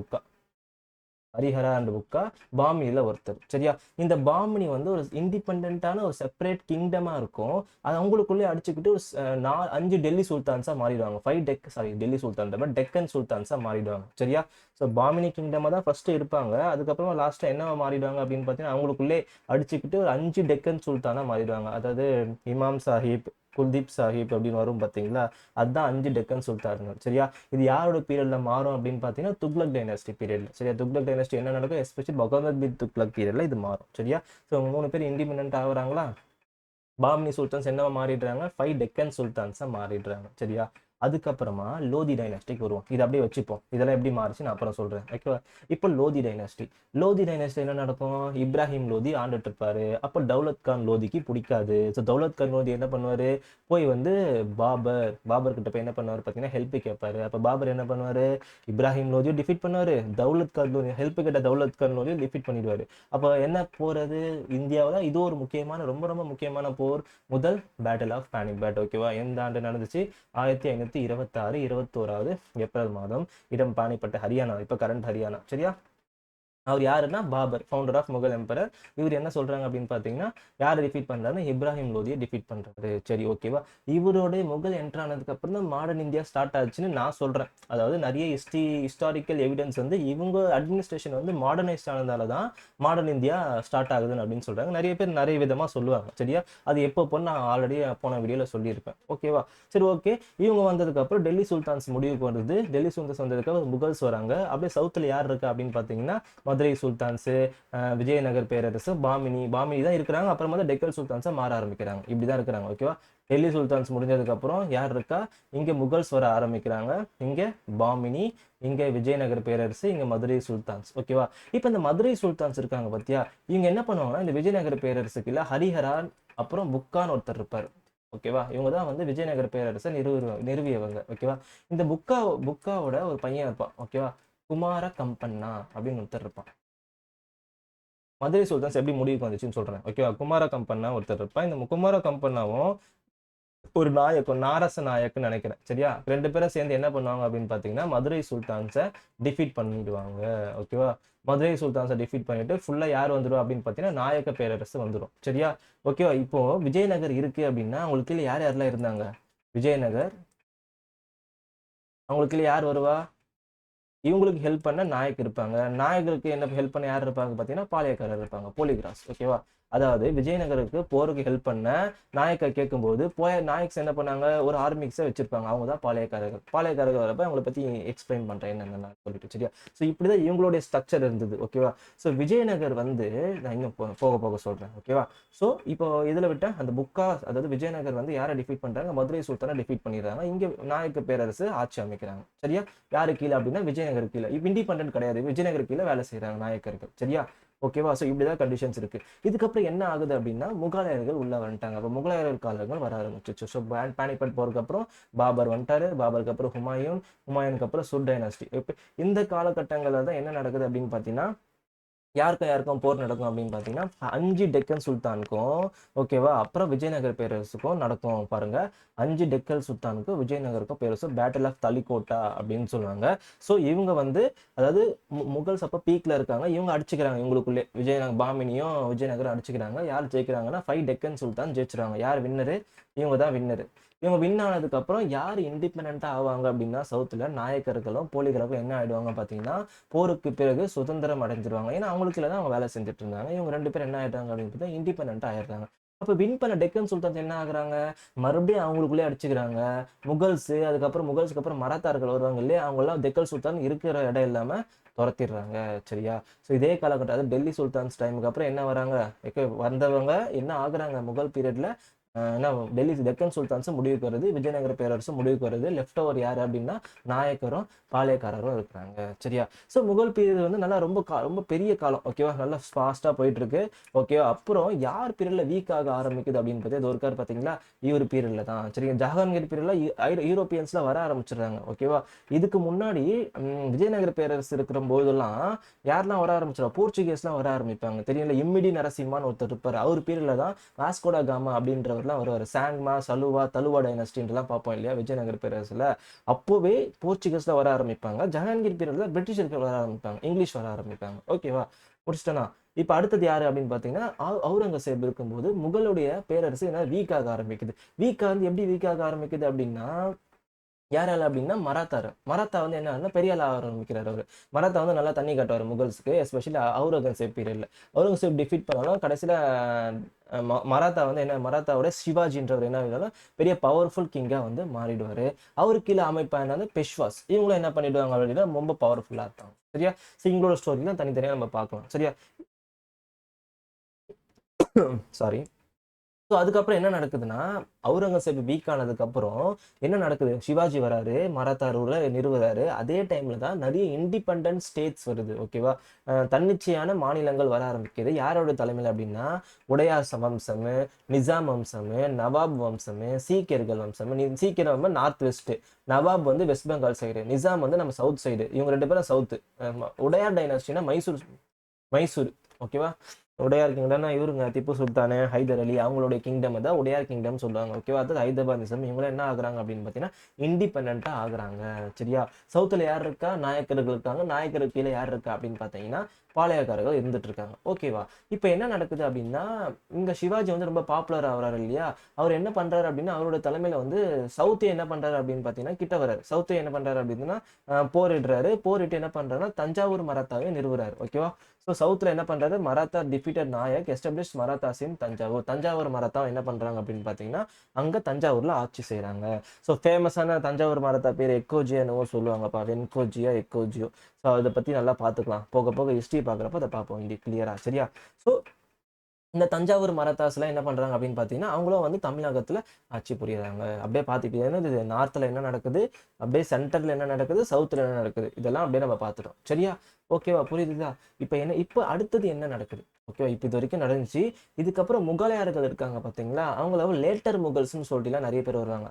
புக்கா பாமினியில் ஒருத்தர். சரியா? இந்த பாமினி வந்து ஒரு இண்டிபெண்டான ஒரு செப்பரேட் கிங்டமாக இருக்கும். அது அவங்களுக்குள்ளே அடிச்சுக்கிட்டு ஒரு 5 டெல்லி சுல்தான்ஸாக மாறிடுவாங்க. 5 டெல்லி சுல்தான் டெக்கன் சுல்தான்ஸாக மாறிடுவாங்க. சரியா? ஸோ பாமினி கிங்டமாக தான் ஃபர்ஸ்ட் இருப்பாங்க. அதுக்கப்புறமா லாஸ்ட்டாக என்ன மாறிடுவாங்க அப்படின்னு பார்த்தீங்கன்னா அவங்களுக்குள்ளே அடிச்சுக்கிட்டு ஒரு 5 டெக்கன் சுல்தானாக மாறிடுவாங்க. அதாவது இமாம் சாஹிப், குல்தீப் சாஹிப் அப்படின்னு வரும் பார்த்தீங்களா, அதுதான் 5 டெக்கன் சுல்தான்கள். சரியா? இது யாரோட பீரியட்ல மாறும் அப்படின்னு பார்த்தீங்கன்னா துக்ளக் டைனாஸ்டி பீரியட்ல. சரியா? துக்ளக் டைனாஸ்டி என்ன நடக்கும், எஸ்பெஷலி முகமது பின் துக்ளக் பீரியட்ல இது மாறும். சரியா? ஸோ 3 பேர் இண்டிபெண்ட் ஆகுறாங்களா, பாமினி சுல்தான்ஸ் என்னவா மாறிடுறாங்க, 5 டெக்கன் சுல்தான்ஸாக மாறிடுறாங்க. சரியா? அதுக்கப்புறமா லோதி டைனாஸ்டிக்கு வருவோம். இது அப்படியே வச்சுப்போம். இதெல்லாம் எப்படி மாறிச்சு நான் அப்புறம் சொல்றேன். ஓகேவா? இப்போ லோதி டைனாஸ்டி என்ன நடக்கும், இப்ராஹிம் லோதி ஆண்டுட்டு இருப்பாரு. அப்போ தௌலத் கான் லோதிக்கு பிடிக்காது. ஸோ தௌலத் கான் லோதி என்ன பண்ணுவாரு, போய் வந்து பாபர் கிட்ட போய் என்ன பண்ணுவார் பார்த்தீங்கன்னா ஹெல்ப் கேட்பாரு. அப்போ பாபர் என்ன பண்ணுவாரு, இப்ராஹிம் லோதியும் டிஃபீட் பண்ணுவாரு, தௌலத் கான் லோதி ஹெல்ப் கேட்ட தௌலத் கான் லோதியும் டிஃபீட் பண்ணிடுவாரு. அப்போ என்ன போறது, இந்தியாவில் இது ஒரு முக்கியமான ரொம்ப ரொம்ப முக்கியமான போர், முதல் பேட்டில் ஆஃப் பானிபட். ஓகேவா? எந்த ஆண்டு நடந்துச்சு, 1526 21வது ஏப்ரல் மாதம். இடம் பானிபட், ஹரியானா, இப்போ கரண்ட் ஹரியானா. சரியா? அவர் யாருன்னா Babur, founder of Mughal emperor. இவர் என்ன சொல்றாங்க அப்படின்னு பார்த்தீங்கன்னா யாரை டிஃபீட் பண்றாருன்னா இப்ராஹிம் லோதியை டிஃபீட் பண்றாரு. சரி, ஓகேவா? இவரோட முகல் என்ட்ரு ஆனதுக்கு அப்புறம் தான் மாடர்ன் இந்தியா ஸ்டார்ட் ஆச்சுன்னு நான் சொல்றேன். அதாவது நிறைய ஹிஸ்டாரிக்கல் எவிடன்ஸ் வந்து இவங்க அட்மினிஸ்ட்ரேஷன் வந்து மாடர்னைஸ் ஆனதால தான் மாடர்ன் இந்தியா ஸ்டார்ட் ஆகுதுன்னு அப்படின்னு சொல்றாங்க. நிறைய பேர் நிறைய விதமா சொல்லுவாங்க. சரியா? அது எப்போ நான் ஆல்ரெடி போன வீடியோல சொல்லியிருப்பேன். ஓகேவா? சரி, ஓகே. இவங்க வந்ததுக்கு அப்புறம் டெல்லி சுல்தான்ஸ் முடிவுக்கு வருது. டெல்லி சுல்தான்ஸ் வந்ததுக்கு அப்புறம் முகல்ஸ் வராங்க. அப்படியே சவுத்துல யார் இருக்கா அப்படின்னு பார்த்தீங்கன்னா மதுரை சுல்தான்ஸு, விஜயநகர் பேரரசு, பாமினி தான் இருக்கிறாங்க. அப்புறமா தான் டெக்கன் சுல்தான்ஸாக மாற ஆரம்பிக்கிறாங்க. இப்படி தான் இருக்கிறாங்க. ஓகேவா? டெல்லி சுல்தான்ஸ் முடிஞ்சதுக்கப்புறம் யார் இருக்கா, இங்கே முகல்ஸ் வர ஆரம்பிக்கிறாங்க, இங்கே பாமினி, இங்கே விஜயநகர பேரரசு, இங்கே மதுரை சுல்தான்ஸ். ஓகேவா? இப்போ இந்த மதுரை சுல்தான்ஸ் இருக்காங்க பார்த்தியா, இவங்க என்ன பண்ணுவாங்கன்னா இந்த விஜயநகர பேரரசுக்கு இல்லை ஹரிஹரான் அப்புறம் புக்கான்னு ஒருத்தர் இருப்பார். ஓகேவா? இவங்க தான் வந்து விஜயநகர பேரரசை நிறுவியவங்க. ஓகேவா? இந்த புக்காவோட ஒரு பையன் இருப்பான். ஓகேவா? குமார கம்பண்ணா அப்படின்னு ஒருத்தர் இருப்பான். மதுரை சுல்தான்ஸ் எப்படி முடிவுக்கு வந்துச்சுன்னு சொல்றேன். ஓகேவா? குமார கம்பண்ணா ஒருத்தர் இருப்பான். இந்த குமார கம்பண்ணாவும் ஒரு நாயக்கம், நாரச நாயக்குன்னு நினைக்கிறேன். சரியா? 2 பேரும் சேர்ந்து என்ன பண்ணுவாங்க அப்படின்னு பார்த்தீங்கன்னா மதுரை சுல்தான்ஸை டிஃபீட் பண்ணிடுவாங்க. ஓகேவா? மதுரை சுல்தான்ஸை டிஃபீட் பண்ணிட்டு ஃபுல்லா யார் வந்துடும் அப்படின்னு பார்த்தீங்கன்னா நாயக்க பேரரசு வந்துடும். சரியா? ஓகேவா? இப்போ விஜயநகர் இருக்கு அப்படின்னா அவங்களுக்கு கீழே யார் யாரெல்லாம் இருந்தாங்க? விஜயநகர், அவங்களுக்கு கீழே யார் வருவா? இவங்களுக்கு ஹெல்ப் பண்ண நாயக் இருப்பாங்க. நாயகருக்கு என்ன ஹெல்ப் பண்ண யார் இருப்பாங்க பார்த்தீங்கன்னா பாளையக்காரர் இருப்பாங்க, போலிகிராஸ். ஓகேவா? அதாவது விஜயநகருக்கு போருக்கு ஹெல்ப் பண்ண நாயக்கை கேட்கும்போது நாயக்ஸ் என்ன பண்ணாங்க, ஒரு ஆர்மிக்ஸை வச்சிருப்பாங்க. அவங்க தான் பாளையக்காரர்கள் வரப்ப அவங்கள பத்தி எக்ஸ்பிளைன் பண்றேன் என்னென்ன சொல்லிட்டு. சரியா? ஸோ இப்படிதான் இவங்களுடைய ஸ்ட்ரக்சர் இருந்தது. ஓகேவா? ஸோ விஜயநகர் வந்து நான் இன்னும் போக போக சொல்றேன். ஓகேவா? ஸோ இப்போ இதுல விட்ட அந்த அதாவது விஜயநகர் வந்து யாரை டிஃபீட் பண்றாங்க, மதுரை சுல்தானை டிஃபீட் பண்ணிடுறாங்க. இங்க நாயக்க பேரரசு ஆட்சி அமைக்கிறாங்க. சரியா? யாரு கீழே அப்படின்னா விஜயநகர் கீழே. இப்போ இண்டிபெண்டன்ட் கிடையாது, விஜயநகர் கீழே வேலை செய்யறாங்க நாயக்கர்கள். சரியா? ஓகேவா? ஸோ இப்படிதான் கண்டிஷன்ஸ் இருக்கு. இதுக்கப்புறம் என்ன ஆகுது அப்படின்னா முகலாயர்கள் உள்ள வந்துட்டாங்க. அப்போ முகலாயர்கள் காலங்கள் வர ஆரம்பிச்சிச்சு. ஸோ பானிபட் போருக்கு அப்புறம் பாபர் வந்துட்டாரு. பாபருக்கு அப்புறம் ஹுமாயூனுக்கு அப்புறம் சுர் டைனாஸ்டி. இப்போ இந்த காலகட்டங்களில் தான் என்ன நடக்குது அப்படின்னு பார்த்தீங்கன்னா யாருக்கும் போர் நடக்கும் அப்படின்னு பார்த்தீங்கன்னா 5 டெக்கன் சுல்தானுக்கும், ஓகேவா, அப்புறம் விஜயநகர் பேரரசுக்கும் நடக்கும் பாருங்க. 5 டெக்கன் சுல்தானுக்கும் விஜயநகருக்கும் பேரரசு பேட்டில் ஆஃப் தலிகோட்டா அப்படின்னு சொல்லுவாங்க. ஸோ இவங்க வந்து அதாவது முகல்ஸ் அப்போ பீக்ல இருக்காங்க. இவங்க அடிச்சுக்கிறாங்க இவங்களுக்குள்ளே. பாமினியும் விஜயநகரம் அடிச்சுக்கிறாங்க. யார் ஜெயிக்கிறாங்கன்னா 5 டெக்கன் சுல்தான் ஜெயிச்சிருவாங்க. யார் வின்னரு? இவங்க தான் வின்னரு. இவங்க வின் ஆனதுக்கு அப்புறம் யார் இண்டிபெண்டா ஆவாங்க அப்படின்னா சவுத்துல நாயக்கர்களும் போலிகளுக்கும் என்ன ஆயிடுவாங்க பாத்தீங்கன்னா போருக்கு பிறகு சுதந்திரம் அடைஞ்சிருவாங்க. ஏன்னா அவங்களுக்கு தான் அவங்க வேலை செஞ்சுட்டு இருந்தாங்க. இவங்க 2 பேரும் என்ன ஆயிட்டாங்க அப்படின்னு பார்த்தா இண்டிபெண்டா ஆயிடுறாங்க. அப்ப வின் பண்ண டெக்கன் சுல்தான்ஸ் என்ன ஆகுறாங்க, மறுபடியும் அவங்களுக்குள்ளே அடிச்சுக்கிறாங்க. முகல்ஸ், அதுக்கப்புறம் முகல்ஸ்க்கு அப்புறம் மராத்தார்கள் வருவாங்க இல்லையா, அவங்க எல்லாம் டெக்கன் சுல்தான் இருக்கிற இடம் இல்லாம துரத்திடுறாங்க. சரியா? ஸோ இதே காலகட்டம் அதாவது டெல்லி சுல்தான்ஸ் டைமுக்கு அப்புறம் என்ன வராங்க, வந்தவங்க என்ன ஆகுறாங்க முகல் பீரியட்ல, ஏன்னா டெல்லி டெக்கன் சுல்தான்ஸும் முடிவுக்கு வருது, விஜயநகர பேரரசும் முடிவுக்கு வருது. லெஃப்ட் ஓவர் யாரு அப்படின்னா நாயக்கரும் பாளையக்காரரும் இருக்கிறாங்க. சரியா? ஸோ முகல் பீரியட் வந்து நல்லா ரொம்ப பெரிய காலம். ஓகேவா? நல்லா ஃபாஸ்டா போயிட்டு இருக்கு. ஓகேவா? அப்புறம் யார் பீரியட்ல வீக் ஆக ஆரம்பிக்குது அப்படின்னு பார்த்தா இது இருக்காரு பாத்தீங்களா, இவர் பீரியட்ல தான். சரிங்க? ஜஹாங்கீர் பீரியட்ல யூரோப்பியன்ஸ்லாம் வர ஆரம்பிச்சிடுறாங்க. ஓகேவா? இதுக்கு முன்னாடி விஜயநகர பேரரசு இருக்கிற போதெல்லாம் யாரெல்லாம் வர ஆரம்பிச்சிடா, போர்ச்சுகீஸ்லாம் வர ஆரம்பிப்பாங்க. தெரியல, இம்மிடி நரசிம்மான்னு ஒருத்தர் இருப்பாரு. அவர் பீரியட்ல தான் வாஸ்கோடா காமா அப்படின்றவர் வருவாரு. சாங்மா, சலுவா, தலுவா டைனஸ்டின்லாம் பார்ப்போம் இல்லையா விஜயநகர் பேரரசுல. அப்போவே போர்ச்சுகீஸ்ல வர ஆரம்பிப்பாங்க. ஜஹாங்கீர் பீரியட்ல பிரிட்டிஷர்கள் வர ஆரம்பிப்பாங்க, இங்கிலீஷ் வர ஆரம்பிப்பாங்க. ஓகேவா? முடிச்சிட்டனா? இப்ப அடுத்தது யாரு அப்படின்னு பாத்தீங்கன்னா அவுரங்கசீப் இருக்கும்போது முகலுடைய பேரரசு என்ன வீக் ஆக ஆரம்பிக்குது. எப்படி வீக் ஆக ஆரம்பிக்குது அப்படின்னா யாரால அப்படின்னா மராத்தா வந்து என்ன பெரிய ஆள் ஆரம்பிக்கிறார். அவரு மராத்தா வந்து நல்லா தண்ணி காட்டுவார் முகல்ஸுக்கு, எஸ்பெஷலி அவுரங்கசீப் பீரியட்ல. அவுரங்கசீப் டிஃபீட் பண்ணாலும் கடைசியில மராத்தா வந்து மராத்தாவோட சிவாஜின்றவர் என்ன ஆகிடுவாரு, பெரிய பவர்ஃபுல் கிங்கா வந்து மாறிடுவாரு. அவருக்கு கீழே அமைப்பா என்ன பெஷ்வாஸ், இவங்களும் என்ன பண்ணிடுவாங்க அப்படின்னா ரொம்ப பவர்ஃபுல்லா இருப்பாங்க. சரியா? இவங்களோட ஸ்டோரிலாம் தனித்தனியா நம்ம பார்க்கலாம். சரியா? சாரி. ஸோ அதுக்கப்புறம் என்ன நடக்குதுன்னா அவுரங்கசீப் வீக் ஆனதுக்கு அப்புறம் என்ன நடக்குது, சிவாஜி வராரு, மராத்தா ரூலை நிறுவுறாரு. அதே டைம்ல தான் நிறைய இண்டிபெண்டன்ட் ஸ்டேட்ஸ் வருது. ஓகேவா? தன்னிச்சையான மாநிலங்கள் வர ஆரம்பிக்குது. யாரோட தலைமையில் அப்படின்னா உடையார் வம்சம், நிசாம் வம்சம், நவாப் வம்சம், சீக்கியர்கள் வம்சம். சீக்கியர் வந்து நார்த் வெஸ்ட், நவாப் வந்து வெஸ்ட் பெங்கால் சைடு, நிசாம் வந்து நம்ம சவுத் சைடு. இவங்க 2 பேரும் சவுத்து. உடையார் டைனாஸ்டினா மைசூர். ஓகேவா? உடையார் கிங்டம்னா இவருங்க திப்பு சுல்தானு, ஹைதர் அலி, அவங்களுடைய கிங்டம் தான் உடையார் கிங்டம் சொல்லுவாங்க. ஓகேவா? அது ஹைதராபாதிசம். இவங்க என்ன ஆகுறாங்க அப்படின்னு பார்த்தீங்கன்னா இண்டிபெண்டா ஆகுறாங்க. சரியா? சவுத்துல யார் இருக்கா, நாயக்கர்கள் இருக்காங்க. நாயக்கருக்கு கீழே யார் இருக்கா அப்படின்னு பார்த்தீங்கன்னா பாளையக்காரர்கள் இருந்துட்டு இருக்காங்க. ஓகேவா? இப்போ என்ன நடக்குது அப்படின்னா இந்த சிவாஜி வந்து ரொம்ப பாப்புலர் ஆகுறாரு இல்லையா, அவர் என்ன பண்றாரு அப்படின்னா அவரோட தலைமையில வந்து சவுத்தே என்ன பண்றாரு அப்படின்னு பார்த்தீங்கன்னா கிட்ட வர்றாரு. சவுத்தே என்ன பண்றாரு அப்படின்னா போரிட்டு என்ன பண்றாருன்னா தஞ்சாவூர் மராத்தாவை நிறுவுறாரு. ஓகேவா? ஸோ சவுத்தில் என்ன பண்ணுறாரு, மராத்தா டிஃபீட்டட் நாயக் எஸ்டாப்ளிஷ் மராத்தாஸ் இன் தஞ்சாவூர் மராத்தா என்ன பண்ணுறாங்க அப்படின்னு பார்த்தீங்கன்னா அங்கே தஞ்சாவூரில் ஆட்சி செய்கிறாங்க. ஸோ ஃபேமஸான தஞ்சாவூர் மராத்தா பேர் எக்கோஜியோன்னு சொல்லுவாங்கப்பா, எக்கோஜியோ. ஸோ அதை பற்றி நல்லா பார்த்துக்கலாம். போக போக ஹிஸ்ட்ரி பார்க்குறப்ப அதை பார்ப்போம் இங்கே கிளியராக. சரியா? ஸோ இந்த தஞ்சாவூர் மராத்தாஸ்லாம் என்ன பண்றாங்க அப்படின்னு பார்த்தீங்கன்னா, அவங்களும் வந்து தமிழகத்துல ஆட்சி புரியுறாங்க. அப்படியே பார்த்துட்டு இது நார்த்ல என்ன நடக்குது, அப்படியே சென்டர்ல என்ன நடக்குது, சவுத்ல என்ன நடக்குது, இதெல்லாம் அப்படியே நம்ம பார்த்துட்டோம். சரியா? ஓகேவா? புரியுதா? இப்ப அடுத்தது என்ன நடக்குது? ஓகேவா? இப்ப இது வரைக்கும் நடந்துச்சு. இதுக்கப்புறம் முகலாயர்கள் இருக்காங்க பார்த்தீங்களா? அவங்கள லேட்டர் முகல்ஸ்ன்னு சொல்லிட்டுலாம் நெறைய பேர் வருவாங்க.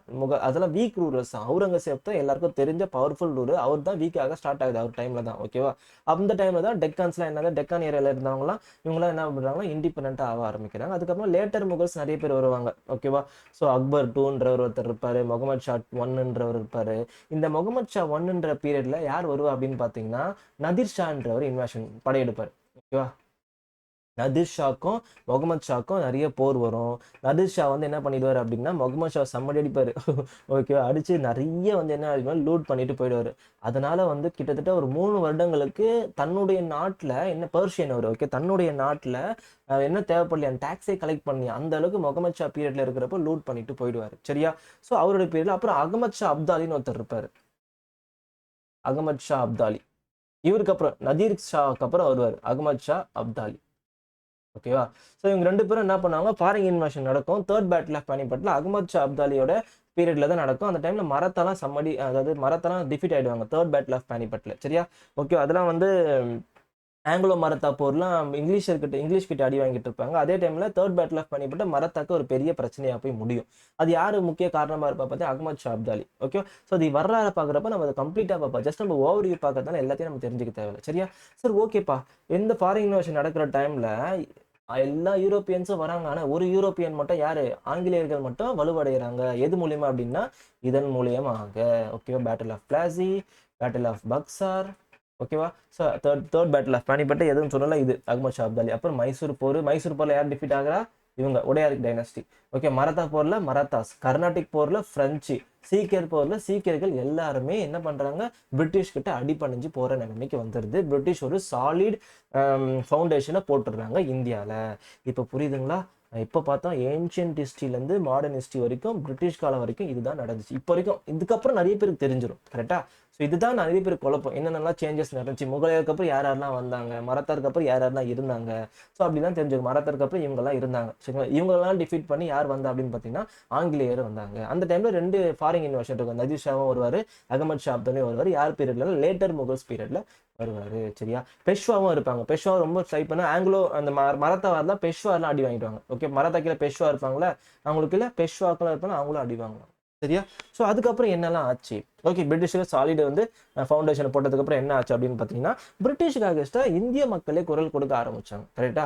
அதெல்லாம் வீக் ரூலர்ஸ் தான். அவுரங்கசீப் தான் எல்லாருக்கும் தெரிஞ்ச பவர்ஃபுல் ரூலர். அவர் தான் வீக் ஆக ஸ்டார்ட் ஆகுது அவர் டைம்ல தான். ஓகேவா? அந்த டைம்ல தான் டெக்கான்ஸ்லாம் என்னது, டெக்கான் ஏரியால இருந்தவங்கலாம் இவங்களாம் என்ன பண்றாங்கன்னா இண்டிபெண்டன்ட்டா ஆக ஆரம்பிக்கிறாங்க. அதுக்கப்புறம் லேட்டர் முகல்ஸ் நிறைய பேர் வருவாங்க. ஓகேவா? ஸோ அக்பர் 2ன்றவர் ஒருத்தர் இருப்பாரு, முகமது ஷா 1ன்றவர் இருப்பாரு. இந்த முகமது ஷா 1ன்ற பீரியட்ல யார் வருவா அப்படின்னு பார்த்தீங்கன்னா, நதீர் ஷான்றவர் இன்வேஷன் படையெடுப்பார். ஓகேவா? நதீர் ஷாக்கும் முகமது ஷாக்கும் நிறைய போர் வரும். நதீர் ஷா வந்து என்ன பண்ணிடுவார் அப்படின்னா, முகமது ஷா செம்மடி அடிப்பாரு. ஓகே, அடிச்சு நிறைய வந்து என்ன ஆகிடுவார், லூட் பண்ணிட்டு போயிடுவாரு. அதனால வந்து கிட்டத்தட்ட ஒரு 3 வருடங்களுக்கு தன்னுடைய நாட்டில் என்ன பெர்ஷியன் அவர், ஓகே, தன்னுடைய நாட்டில் என்ன தேவைப்படலையா டாக்ஸை கலெக்ட் பண்ணி அந்த அளவுக்கு முகமது ஷா பீரியட்ல இருக்கிறப்ப லூட் பண்ணிட்டு போயிடுவார். சரியா? ஸோ அவருடைய பீரியட்ல அப்புறம் அகமது ஷா அப்தாலின்னு ஒருத்தர் இருப்பாரு. அகமது ஷா அப்தாலி. இவருக்கு அப்புறம் நதீர் ஷாவுக்கு அப்புறம் வருவார் அகமது ஷா அப்தாலி. ஓகேவா? ஸோ இவங்க 2 பேரும் என்ன பண்ணுவாங்க, ஃபாரின் இன்வேஷன் நடக்கும். தேர்ட் பேட்டில் ஆஃப் பானிபட்ல அகமது ஷா அப்தாலியோட பீரியட்ல தான் நடக்கும். அந்த டைம்ல மராத்தாலாம் அதாவது மராத்தாலாம் டிஃபீட் ஆயிடுவாங்க தேர்ட் பேட்டில் ஆஃப் பானிபட்ல. சரியா? ஓகே, அதெல்லாம் வந்து ஆங்கிலோ மராத்தா போர்லாம் இங்கிலீஷ் கிட்ட அடி வாங்கிட்டு இருப்பாங்க. அதே டைம்ல தேர்ட் பேட்டில் ஆஃப் பானிபட் மராத்தாக்கு ஒரு பெரிய பிரச்சனையா போய் முடியும். அது யாரு முக்கிய காரணமா இருப்பா பார்த்தா அகமது ஷா அப்தாலி. ஓகே, ஸோ அது வரலாறு பார்க்குறப்ப நம்ம அதை கம்ப்ளீட்டா பார்ப்போம். ஜஸ்ட் நம்ம ஓவர் வியூ பார்க்கறதால எல்லாத்தையும் நம்ம தெரிஞ்சுக்க தேவையில்லை. சரியா? சார் ஓகேப்பா, எந்த ஃபாரின் இன்வேஷன் நடக்கிற டைம்ல எல்லா யூரோப்பியன்ஸும் வராங்க. ஆனா ஒரு யூரோப்பியன் மட்டும் யாரு, ஆங்கிலேயர்கள் மட்டும் வலுவடைகிறாங்க. எது மூலியமா அப்படின்னா இதன் மூலியமாக. ஓகேவா? Battle of Plassey, battle of Buxar. ஓகேவா? So third battle of Panipat எதுவும் சொல்லல, இது அகமது ஷா அப்தாலி. அப்புறம் மைசூர் போர்ல யார் டிஃபீட் ஆகிறா, இவங்க உடையார் டைனஸ்டி. ஓகே, மராத்தா போர்ல மராத்தாஸ், கர்நாடிக் போர்ல பிரெஞ்சு, சீக்கியர் போர்ல சீக்கியர்கள் எல்லாருமே என்ன பண்றாங்க, பிரிட்டிஷ் கிட்ட அடிபணிஞ்சு போற நிலைமைக்கு வந்துருது. பிரிட்டிஷ் ஒரு சாலிட் ஃபவுண்டேஷனை போட்டுடுறாங்க இந்தியால. இப்ப புரியுதுங்களா? இப்போ பார்த்தா ஏன்ஷியன்ட் ஹிஸ்ட்ரியிலேருந்து மாடர்ன் ஹிஸ்ட்ரி வரைக்கும் பிரிட்டிஷ் காலம் வரைக்கும் இதுதான் நடந்துச்சு. இப்போ வரைக்கும் இதுக்கப்புறம் நிறைய பேருக்கு தெரிஞ்சிடும். கரெக்டா? ஸோ இதுதான் நிறைய பேர் குழப்பம். என்னென்னலாம் சேஞ்சஸ் நடந்துச்சு, முகலாயருக்கு அப்புறம் யார் யாரெல்லாம் வந்தாங்க, மராத்தாருக்கு அப்புறம் யார் யாரெல்லாம் இருந்தாங்க. ஸோ அப்படிலாம் தெரிஞ்சுக்கும். மராத்தாருக்கு அப்புறம் இவங்கெல்லாம் இருந்தாங்க. சரிங்களா? இவங்கெல்லாம் டிஃபீட் பண்ணி யார் வந்தா அப்படின்னு பார்த்தீங்கன்னா ஆங்கிலேயர் வந்தாங்க. அந்த டைம்ல 2 ஃபாரின் இன்வேஷன் இருக்கும். நதீர் ஷாவும் வருவார், அகமது ஷா அப்தாலியும் வருவார். யார் பீரியட்ல, லேட்டர் முகல்ஸ் பீரியட்ல வருவாரு. சரியா? பெஷ்வாவும் இருப்பாங்க. பெஷ்வா ரொம்ப ட்ரை பண்ண ஆங்கிலோ அந்த மராத்தாவார் தான் பெஷ்வாலாம் அடி வாங்கிடுவாங்க. ஓகே, மராத்தா கீழே பெஷ்வா இருப்பாங்களா, அவங்களுக்கு இல்லை பெஷ்வாக்கெல்லாம் இருப்பாங்க, அவங்களும் அடி வாங்குவாங்க. சரியா? ஸோ அதுக்கப்புறம் என்னெல்லாம் ஆச்சு, ஓகே, பிரிட்டிஷில் சாலிட் வந்து ஃபவுண்டேஷன் போட்டதுக்கப்புறம் என்ன ஆச்சு அப்படின்னு பார்த்தீங்கன்னா, பிரிட்டிஷுக்கு அகேன்ஸ்டா இந்திய மக்களே குரல் கொடுக்க ஆரம்பிச்சாங்க. கரெக்டா?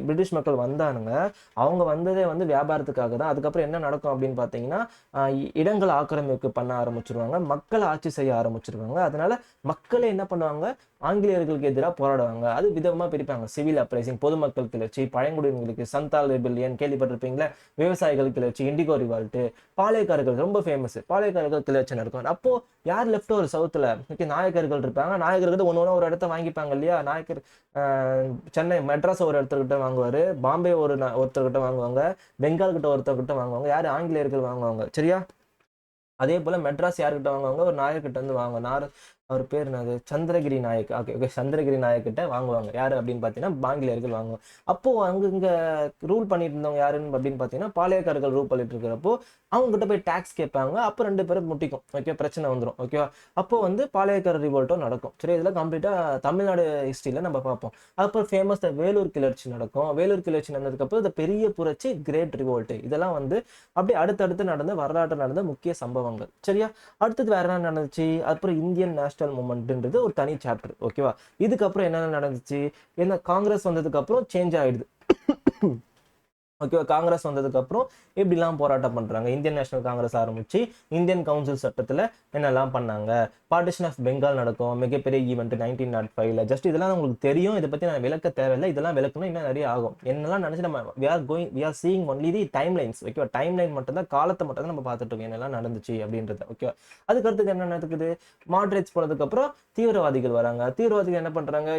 பிரிட்டிஷ் மக்கள் வந்தானுங்க. அவங்க வந்ததே வந்து வியாபாரத்துக்காக தான். அதுக்கப்புறம் என்ன நடக்கும் அப்படின்னு பார்த்தீங்கன்னா, இடங்கள் ஆக்கிரமிப்பு பண்ண ஆரம்பிச்சிருவாங்க, மக்களை ஆட்சி செய்ய ஆரம்பிச்சிருவாங்க. அதனால மக்களே என்ன பண்ணுவாங்க, ஆங்கிலேயர்களுக்கு எதிராக போராடுவாங்க. அது விதமா பிரிப்பாங்க. சிவில் அப்ரைசிங், பொதுமக்கள் கிளர்ச்சி, பழங்குடியினருக்கு சந்தால் ரெபெல்லியன் கேள்விப்பட்டிருப்பீங்களா, விவசாயிகள் கிளர்ச்சி, இண்டிகோ ரிவால்ட், பாளையக்காரர்கள் ரொம்ப ஃபேமஸ், பாளையக்காரர்கள் கிளர்ச்சி நடக்கும். அப்போ யார் லெஃப்ட் ஒரு சவுத்துல, ஓகே, நாயக்கர்கள் இருப்பாங்க. நாயக்கர்கள் ஒன்று ஒரு இடத்த வாங்கிப்பாங்க இல்லையா. நாயக்கர் சென்னை மெட்ராஸ் ஒரு இடத்துக்கிட்ட வாங்குவாரு, பாம்பே ஒருத்தர்கிட்ட வாங்குவாங்க, பெங்கால் கிட்ட ஒருத்தர்கிட்ட வாங்குவாங்க. யார், ஆங்கிலேயர்கள் வாங்குவாங்க. சரியா? அதே போல மெட்ராஸ் யார்கிட்ட வாங்குவாங்க, ஒரு நாயர்கிட்ட வந்து வாங்குவாங்க. அவர் பேர் என்னது, சந்திரகிரி நாயக். ஓகே ஓகே, சந்திரகிரி நாயக்கிட்ட வாங்குவாங்க. யாரு அப்படின்னு பார்த்தீங்கன்னா ஆங்கிலேயர்கள் வாங்குவாங்க. அப்போ இங்க ரூல் பண்ணிட்டு இருந்தவங்க யாருன்னு அப்படின்னு பார்த்தீங்கன்னா பாளையக்காரர்கள் ரூல் பண்ணிட்டு இருக்கிறப்போ அவங்க கிட்ட போய் டாக்ஸ் கேட்பாங்க. அப்போ 2 பேரும் முட்டிக்கும். ஓகே, பிரச்சனை வந்துடும். ஓகேவா? அப்போ வந்து பாளையக்காரர் ரிவோல்ட்டும் நடக்கும். சரி, இதெல்லாம் கம்ப்ளீட்டா தமிழ்நாடு ஹிஸ்டரியில நம்ம பார்ப்போம். அப்புறம் ஃபேமஸ் வேலூர் கிளர்ச்சி நடக்கும். வேலூர் கிளர்ச்சி நடந்ததுக்கப்புறம் இந்த பெரிய புரட்சி, கிரேட் ரிவோல்ட், இதெல்லாம் வந்து அப்படியே அடுத்தடுத்து நடந்த வரலாற்று நடந்த முக்கிய சம்பவங்கள். சரியா? அடுத்தது வேற என்ன நடந்துச்சு, அப்புறம் இந்தியன் நேஷனல் மூவ்மெண்ட்ன்றது ஒரு தனி சாப்டர். ஓகேவா? இதுக்கப்புறம் என்னென்ன நடந்துச்சு, என்ன காங்கிரஸ் வந்ததுக்கு அப்புறம் சேஞ்ச் ஆயிடுது. ஓகேவா? காங்கிரஸ் வந்ததுக்கு அப்புறம் எப்படிலாம் போராட்டம் பண்றாங்க, இந்தியன் நேஷனல் காங்கிரஸ் ஆரம்பிச்சு இந்தியன் கவுன்சில் சட்டத்துல என்னெல்லாம் பண்ணாங்க, பார்ட்டிஷன் ஆஃப் பெங்கால் நடக்கும், மிகப்பெரிய ஈவெண்ட் 1905. ஜஸ்ட் இதெல்லாம் உங்களுக்கு தெரியும், இதை பத்தி நான் விளக்க தேவையில்லை. இதெல்லாம் விளக்கணும் இன்னும் நிறைய ஆகும். என்னெல்லாம் நினைச்சு நம்ம we are seeing only the timelines. ஓகேவா? டைம்லைன் மட்டும் தான், காலத்தை மட்டும் தான் நம்ம பார்த்துட்டு இருக்கோம் என்னெல்லாம் நடந்துச்சு அப்படின்றது. ஓகேவா? அதுக்கடுத்து என்ன நடக்குது, மாட்ரேட்ஸ் போனதுக்கு அப்புறம் தீவிரவாதிகள் வராங்க. தீவிரவாதிகள் என்ன பண்றாங்க,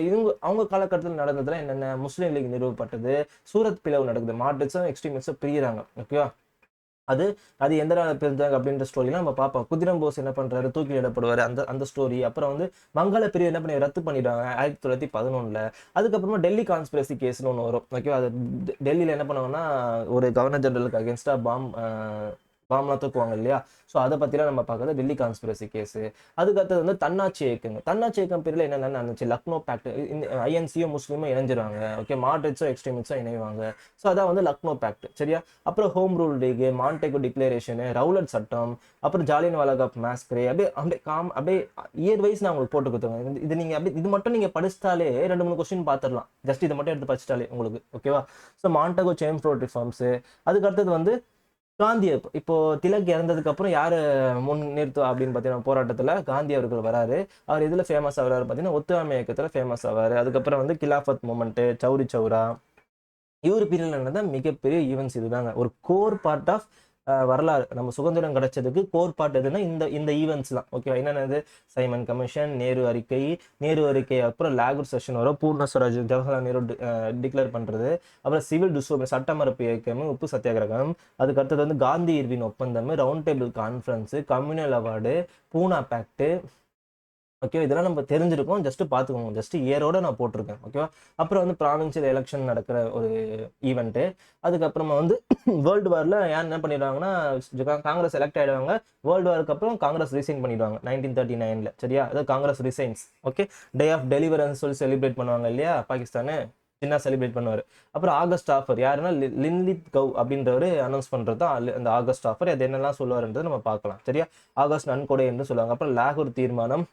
அவங்க காலகட்டத்தில் நடந்ததுல என்னென்ன, முஸ்லீம் லீக் நிறுவப்பட்டது, சூரத் பிளவு நடக்குது, மாட்ரேட்ஸும் எக்ஸ்ட்ரீமிஸ்டும் பிரியிறாங்க. ஓகேவா? அது அது எந்த நாள் பிறந்தாங்க அப்படின்ற ஸ்டோரிலாம் நம்ம பார்ப்போம். குதிரம் போஸ் என்ன பண்றாரு, தூக்கிலிடப்படுவாரு, அந்த அந்த ஸ்டோரி. அப்புறம் வந்து வங்காள பிரிவு என்ன பண்ணி ரத்து பண்ணிடுவாங்க 1911. அதுக்கப்புறமா டெல்லி கான்ஸ்பிரசி கேஸ்னு ஒன்று வரும். ஓகே, அது டெல்லியில் என்ன பண்ணுவாங்கன்னா ஒரு கவர்னர் ஜெனரலுக்கு அகேன்ஸ்டா பாம்லாம் தூக்குவாங்க இல்லையா. ஸோ அதை பற்றிலாம் நம்ம பார்க்குறது டெல்லி கான்ஸ்பிரசி கேஸு. அதுக்கடுத்தது வந்து தன்னாட்சி இயக்கங்க. தன்னாட்சி இயக்கம் பேரில் என்னென்ன நடந்துச்சு, லக்னோ பேக்ட், இந்த ஐஎன்சியும் முஸ்லீமும் இணைஞ்சிருவாங்க. ஓகே, மாட்ரிட்ஸோ எக்ஸ்ட்ரீமிஸ்டோ இணைவாங்க. ஸோ அதான் வந்து லக்னோ பேக்ட். சரியா. அப்புறம் ஹோம் ரூல் லீக், மான்டேகோ டிக்ளரேஷனு, ரவுலட் சட்டம், அப்புறம் ஜாலியன் வாலாபாக் மேஸ்கரே. அப்படியே இயர் வைஸ் நான் உங்களுக்கு போட்டு கொடுத்துருவேன். இது நீங்கள் அப்படி இது மட்டும் நீங்கள் படிச்சிட்டாலே 2-3 கொஸ்டின் பார்த்துடலாம். ஜஸ்ட் இதை மட்டும் எடுத்து படிச்சிட்டாலே உங்களுக்கு. ஓகேவா. So Montagu Chelmsford reforms. அதுக்கடுத்தது வந்து காந்தி. இப்போ திலக் இறந்ததுக்கு அப்புறம் யாரு முன் நிறுத்துவா அப்படின்னு பார்த்தீங்கன்னா போராட்டத்தில் காந்தி அவர்கள் வராரு. அவர் இதில் ஃபேமஸ் ஆகிறாரு பார்த்தீங்கன்னா ஒத்துழைமை இயக்கத்தில் ஃபேமஸ் ஆவார். அதுக்கப்புறம் வந்து கிலாஃபத் மூமெண்ட்டு, சௌரி சௌரா, இவர் பீரியட்ல நடந்த மிகப்பெரிய ஈவெண்ட்ஸ் இதுதாங்க. ஒரு கோர் பார்ட் ஆஃப் வரலாறு. நம்ம சுதந்திரம் கிடைச்சதுக்கு கோர் பார்ட் எதுன்னா இந்த இந்த ஈவெண்ட்ஸ்லாம். ஓகேவா. என்னென்னது, சைமன் கமிஷன், நேரு அறிக்கை, அப்புறம் லாகூர் செஷன் வரும், பூர்ண ஸ்வராஜ் ஜவஹர்லால் நேரு டிக்ளேர் பண்ணுறது, அப்புறம் சிவில் டிஸ்டர்பன்ஸ் சட்டமறுப்பு இயக்கம், உப்பு சத்தியாகிரகம், அதுக்கு அடுத்தது வந்து காந்தி இர்வின் ஒப்பந்தம், round table conference, communal award, Poona pact. Okay, இதெல்லாம் நம்ம தெரிஞ்சிருக்கோம். ஜஸ்ட் பார்த்துக்கோங்க. ஜஸ்ட் இயரோட நான் போட்டிருக்கேன். ஓகேவா. அப்புறம் வந்து ப்ராவின்சியல் எலெக்ஷன் நடக்கிற ஒரு ஈவெண்ட்டு. அதுக்கப்புறமா வந்து வேர்ல்டு வாரில் ஏன் என்ன பண்ணிடுவாங்கன்னா காங்கிரஸ் எலெக்ட் ஆகிடுவாங்க. வேர்ல்டு வாருக்கு அப்புறம் காங்கிரஸ் ரிசைன் பண்ணிடுவாங்க 1939. சரியா. அதாவது Congress resigns. Okay, day of deliverance சொல்லி செலிப்ரேட் பண்ணுவாங்க இல்லையா பாகிஸ்தானு. சின்ன செலிப்ரேட் பண்ணுவார். அப்புறம் ஆகஸ்ட் ஆஃபர் யாருன்னா லின்லித் கவ் அப்படின்றவர் அனௌன்ஸ் பண்ணுறது தான் அந்த ஆகஸ்ட் ஆஃபர். அது என்னெல்லாம் சொல்லுவார்ன்றது நம்ம பார்க்கலாம். சரியா. ஆகஸ்ட் நன்கொடை என்று சொல்லுவாங்க. அப்புறம் லாகூர் தீர்மானம்,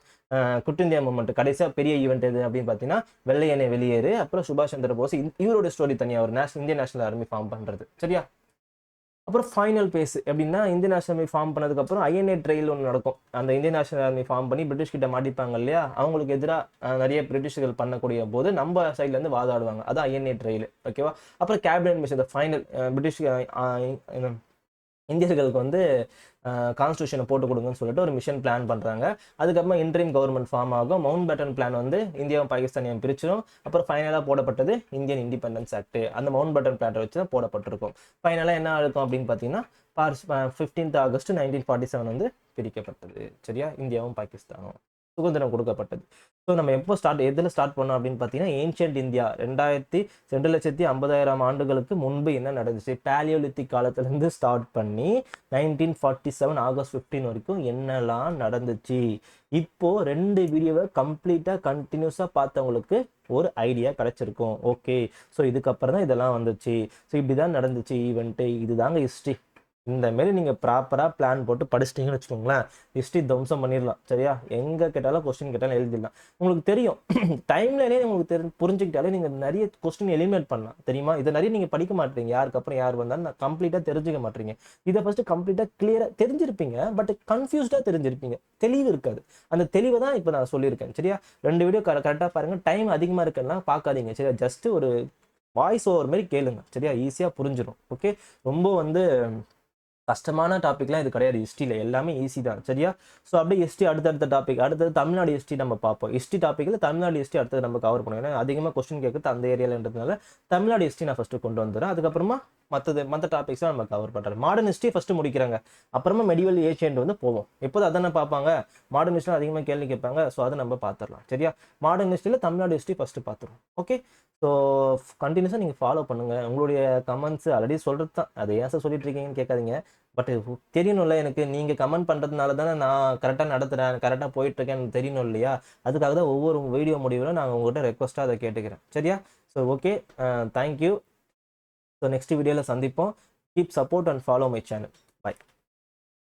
குட் இந்தியா மூமெண்ட். கடைசியாக பெரிய ஈவெண்ட் எது அப்படின்னு பார்த்தீங்கன்னா வெள்ளை அணை வெளியேறு. அப்புறம் சுபாஷ் சந்திர போஸ் இவரோட ஸ்டோரி தனியாக ஒரு இந்தியன் நேஷனல் ஆர்மி ஃபார்ம் பண்ணுறது. சரியா. அப்புறம் ஃபைனல் பேஸ் எப்படின்னா இந்தியன் நேஷனல் ஆர்மி ஃபார்ம் பண்ணதுக்கப்புறம் ஐஎன்ஏ ட்ரையல் ஒன்று நடக்கும். அந்த இந்தியன் நேஷனல் ஆர்மி ஃபார்ம் பண்ணி பிரிட்டிஷ் கிட்ட மாட்டிப்பாங்க இல்லையா. அவங்களுக்கு எதிராக நிறைய பிரிட்டிஷ்கள் பண்ணக்கூடிய போது நம்ம சைட்லேருந்து வாதாடுவாங்க. அதான் ஐஎன்ஏ ட்ரையல். ஓகேவா. அப்புறம் கேபினட் மிஷன் ஃபைனல் பிரிட்டிஷ் இந்தியர்களுக்கு வந்து கான்ஸ்டியூஷனை போட்டு கொடுங்கன்னு சொல்லிட்டு ஒரு மிஷன் பிளான் பண்ணுறாங்க. அதுக்கப்புறமா இன்ட்ரீம் கவர்மெண்ட் ஃபார்ம் ஆகும். மவுண்ட் பேட்டன் பிளான் வந்து இந்தியாவும் பாகிஸ்தானையும் பிரிச்சிடும். அப்புறம் ஃபைனலாக போடப்பட்டது இந்தியன் இண்டிபெண்டன்ஸ் ஆக்ட். அந்த மவுண்ட் பேட்டன் பிளானை வச்சு தான் போடப்பட்டிருக்கும். ஃபைனலாக என்ன இருக்கும் அப்படின்னு பார்த்தீங்கன்னா 15 ஆகஸ்ட் 1947 வந்து பிரிக்கப்பட்டது. சரியா. இந்தியாவும் பாகிஸ்தானும் சுதந்திரம் கொடுக்கப்பட்டது. ஸோ நம்ம எப்போ எதில் ஸ்டார்ட் பண்ணோம் அப்படின்னு பார்த்தீங்கன்னா ஏன்ஷியன்ட் இந்தியா 2,50,000 ஆண்டுகளுக்கு முன்பு என்ன நடந்துச்சு, பேலியோலித்திக் காலத்திலேருந்து ஸ்டார்ட் பண்ணி 1947 ஆகஸ்ட் 15 வரைக்கும் என்னெல்லாம் நடந்துச்சு. இப்போ 2 வீடியோவை கம்ப்ளீட்டாக கண்டினியூஸாக பார்த்தவங்களுக்கு ஒரு ஐடியா கிடைச்சிருக்கும். ஓகே, ஸோ இதுக்கப்புறம் தான் இதெல்லாம் வந்துச்சு. ஸோ இப்படி தான் நடந்துச்சு ஈவெண்ட்டு. இதுதாங்க ஹிஸ்ட்ரி. இந்த மாரி நீங்கள் ப்ராப்பராக பிளான் போட்டு படிச்சிட்டிங்கன்னு வச்சுக்கோங்களேன், ஹிஸ்ட்ரி தம்சம் பண்ணிடலாம். சரியா. எங்கே கேட்டாலும் கொஸ்டின் கேட்டாலும் எழுதிடலாம். உங்களுக்கு தெரியும் டைம்லேயே உங்களுக்கு புரிஞ்சுக்கிட்டாலே நீங்கள் நிறைய கொஸ்டின் எலிமினேட் பண்ணலாம். தெரியுமா. இதை நிறைய நீங்கள் படிக்க மாட்டீங்க. யாருக்கு அப்புறம் யார் வந்தாலும் நான் கம்ப்ளீட்டாக தெரிஞ்சுக்க மாட்டீங்க. இதை ஃபஸ்ட்டு கம்ப்ளீட்டாக கிளியராக தெரிஞ்சிருப்பீங்க. பட் கன்ஃபியூஸ்டாக தெரிஞ்சிருப்பீங்க. தெளிவு இருக்காது. அந்த தெளிவை தான் இப்போ நான் சொல்லியிருக்கேன். சரியா. 2 வீடியோ கரெக்டாக பாருங்கள். டைம் அதிகமாக இருக்குன்னா பார்க்காதீங்க. சரியா. ஜஸ்ட்டு ஒரு வாய்ஸ் ஓவர் மாதிரி கேளுங்க. சரியா. ஈஸியாக புரிஞ்சிடும். ஓகே. ரொம்ப வந்து கஷ்டமான டாபிக்லாம் இது கிடையாது. ஹிஸ்ட்ரியில் எல்லாமே ஈஸி தான். சரியா. ஸோ அப்படியே ஹிஸ்ட்ரி அடுத்தடுத்த டாபிக். அடுத்தது தமிழ்நாடு ஹிஸ்ட்ரி நம்ம பார்ப்போம். ஹிஸ்ட்ரி டாப்பிக்கில் தமிழ்நாடு ஹிஸ்ட்ரி அடுத்தது நம்ம கவர் பண்ணுவோம். ஏன்னா அதிகமாக கொஸ்டின் கேட்குறது அந்த ஏரியாலன்றதுனால தமிழ்நாடு ஹிஸ்ட்ரி நான் ஃபஸ்ட்டு கொண்டு வந்துடுறேன். அதுக்கப்புறமா மற்ற டாபிக்ஸ்லாம் நம்ம கவர் பண்ணுறோம். மாடர்ன் ஹிஸ்ட்ரி ஃபஸ்ட்டு முடிக்கிறாங்க. அப்புறமா மெடிவல் ஏஷியன்ட் வந்து போவோம். எப்போது அதானே பார்ப்பாங்க. மாடர்ன் ஹிஸ்ட்ரி அதிகமாக கேள்வி கேட்பாங்க. ஸோ அதை நம்ம பார்த்துடலாம். சரியா. மாடர்ன் ஹிஸ்ட்ரியில் தமிழ்நாடு ஹிஸ்ட்ரி ஃபஸ்ட்டு பார்த்துருவோம். ஓகே. ஸோ கண்டினியூஸாக நீங்கள் ஃபாலோ பண்ணுங்கள். உங்களுடைய கமெண்ட்ஸ் ஆல்ரெடி சொல்கிறது தான். அதை ஏன் சார் சொல்லிட்டு இருக்கீங்கன்னு கேட்காதீங்க. பட் தெரியணும்ல எனக்கு. நீங்கள் கமெண்ட் பண்ணுறதுனால தானே நான் கரெக்டாக நடத்துகிறேன், கரெக்டாக போயிட்டுருக்கேன்னு தெரியணும் இல்லையா. அதுக்காக தான் ஒவ்வொரு வீடியோ முடிவில் நான் உங்கள்கிட்ட ரெக்வஸ்ட்டாக அதை கேட்டுக்கிறேன். சரியா. So okay, thank you. So next வீடியோவில் சந்திப்போம். Keep support and follow my channel. By.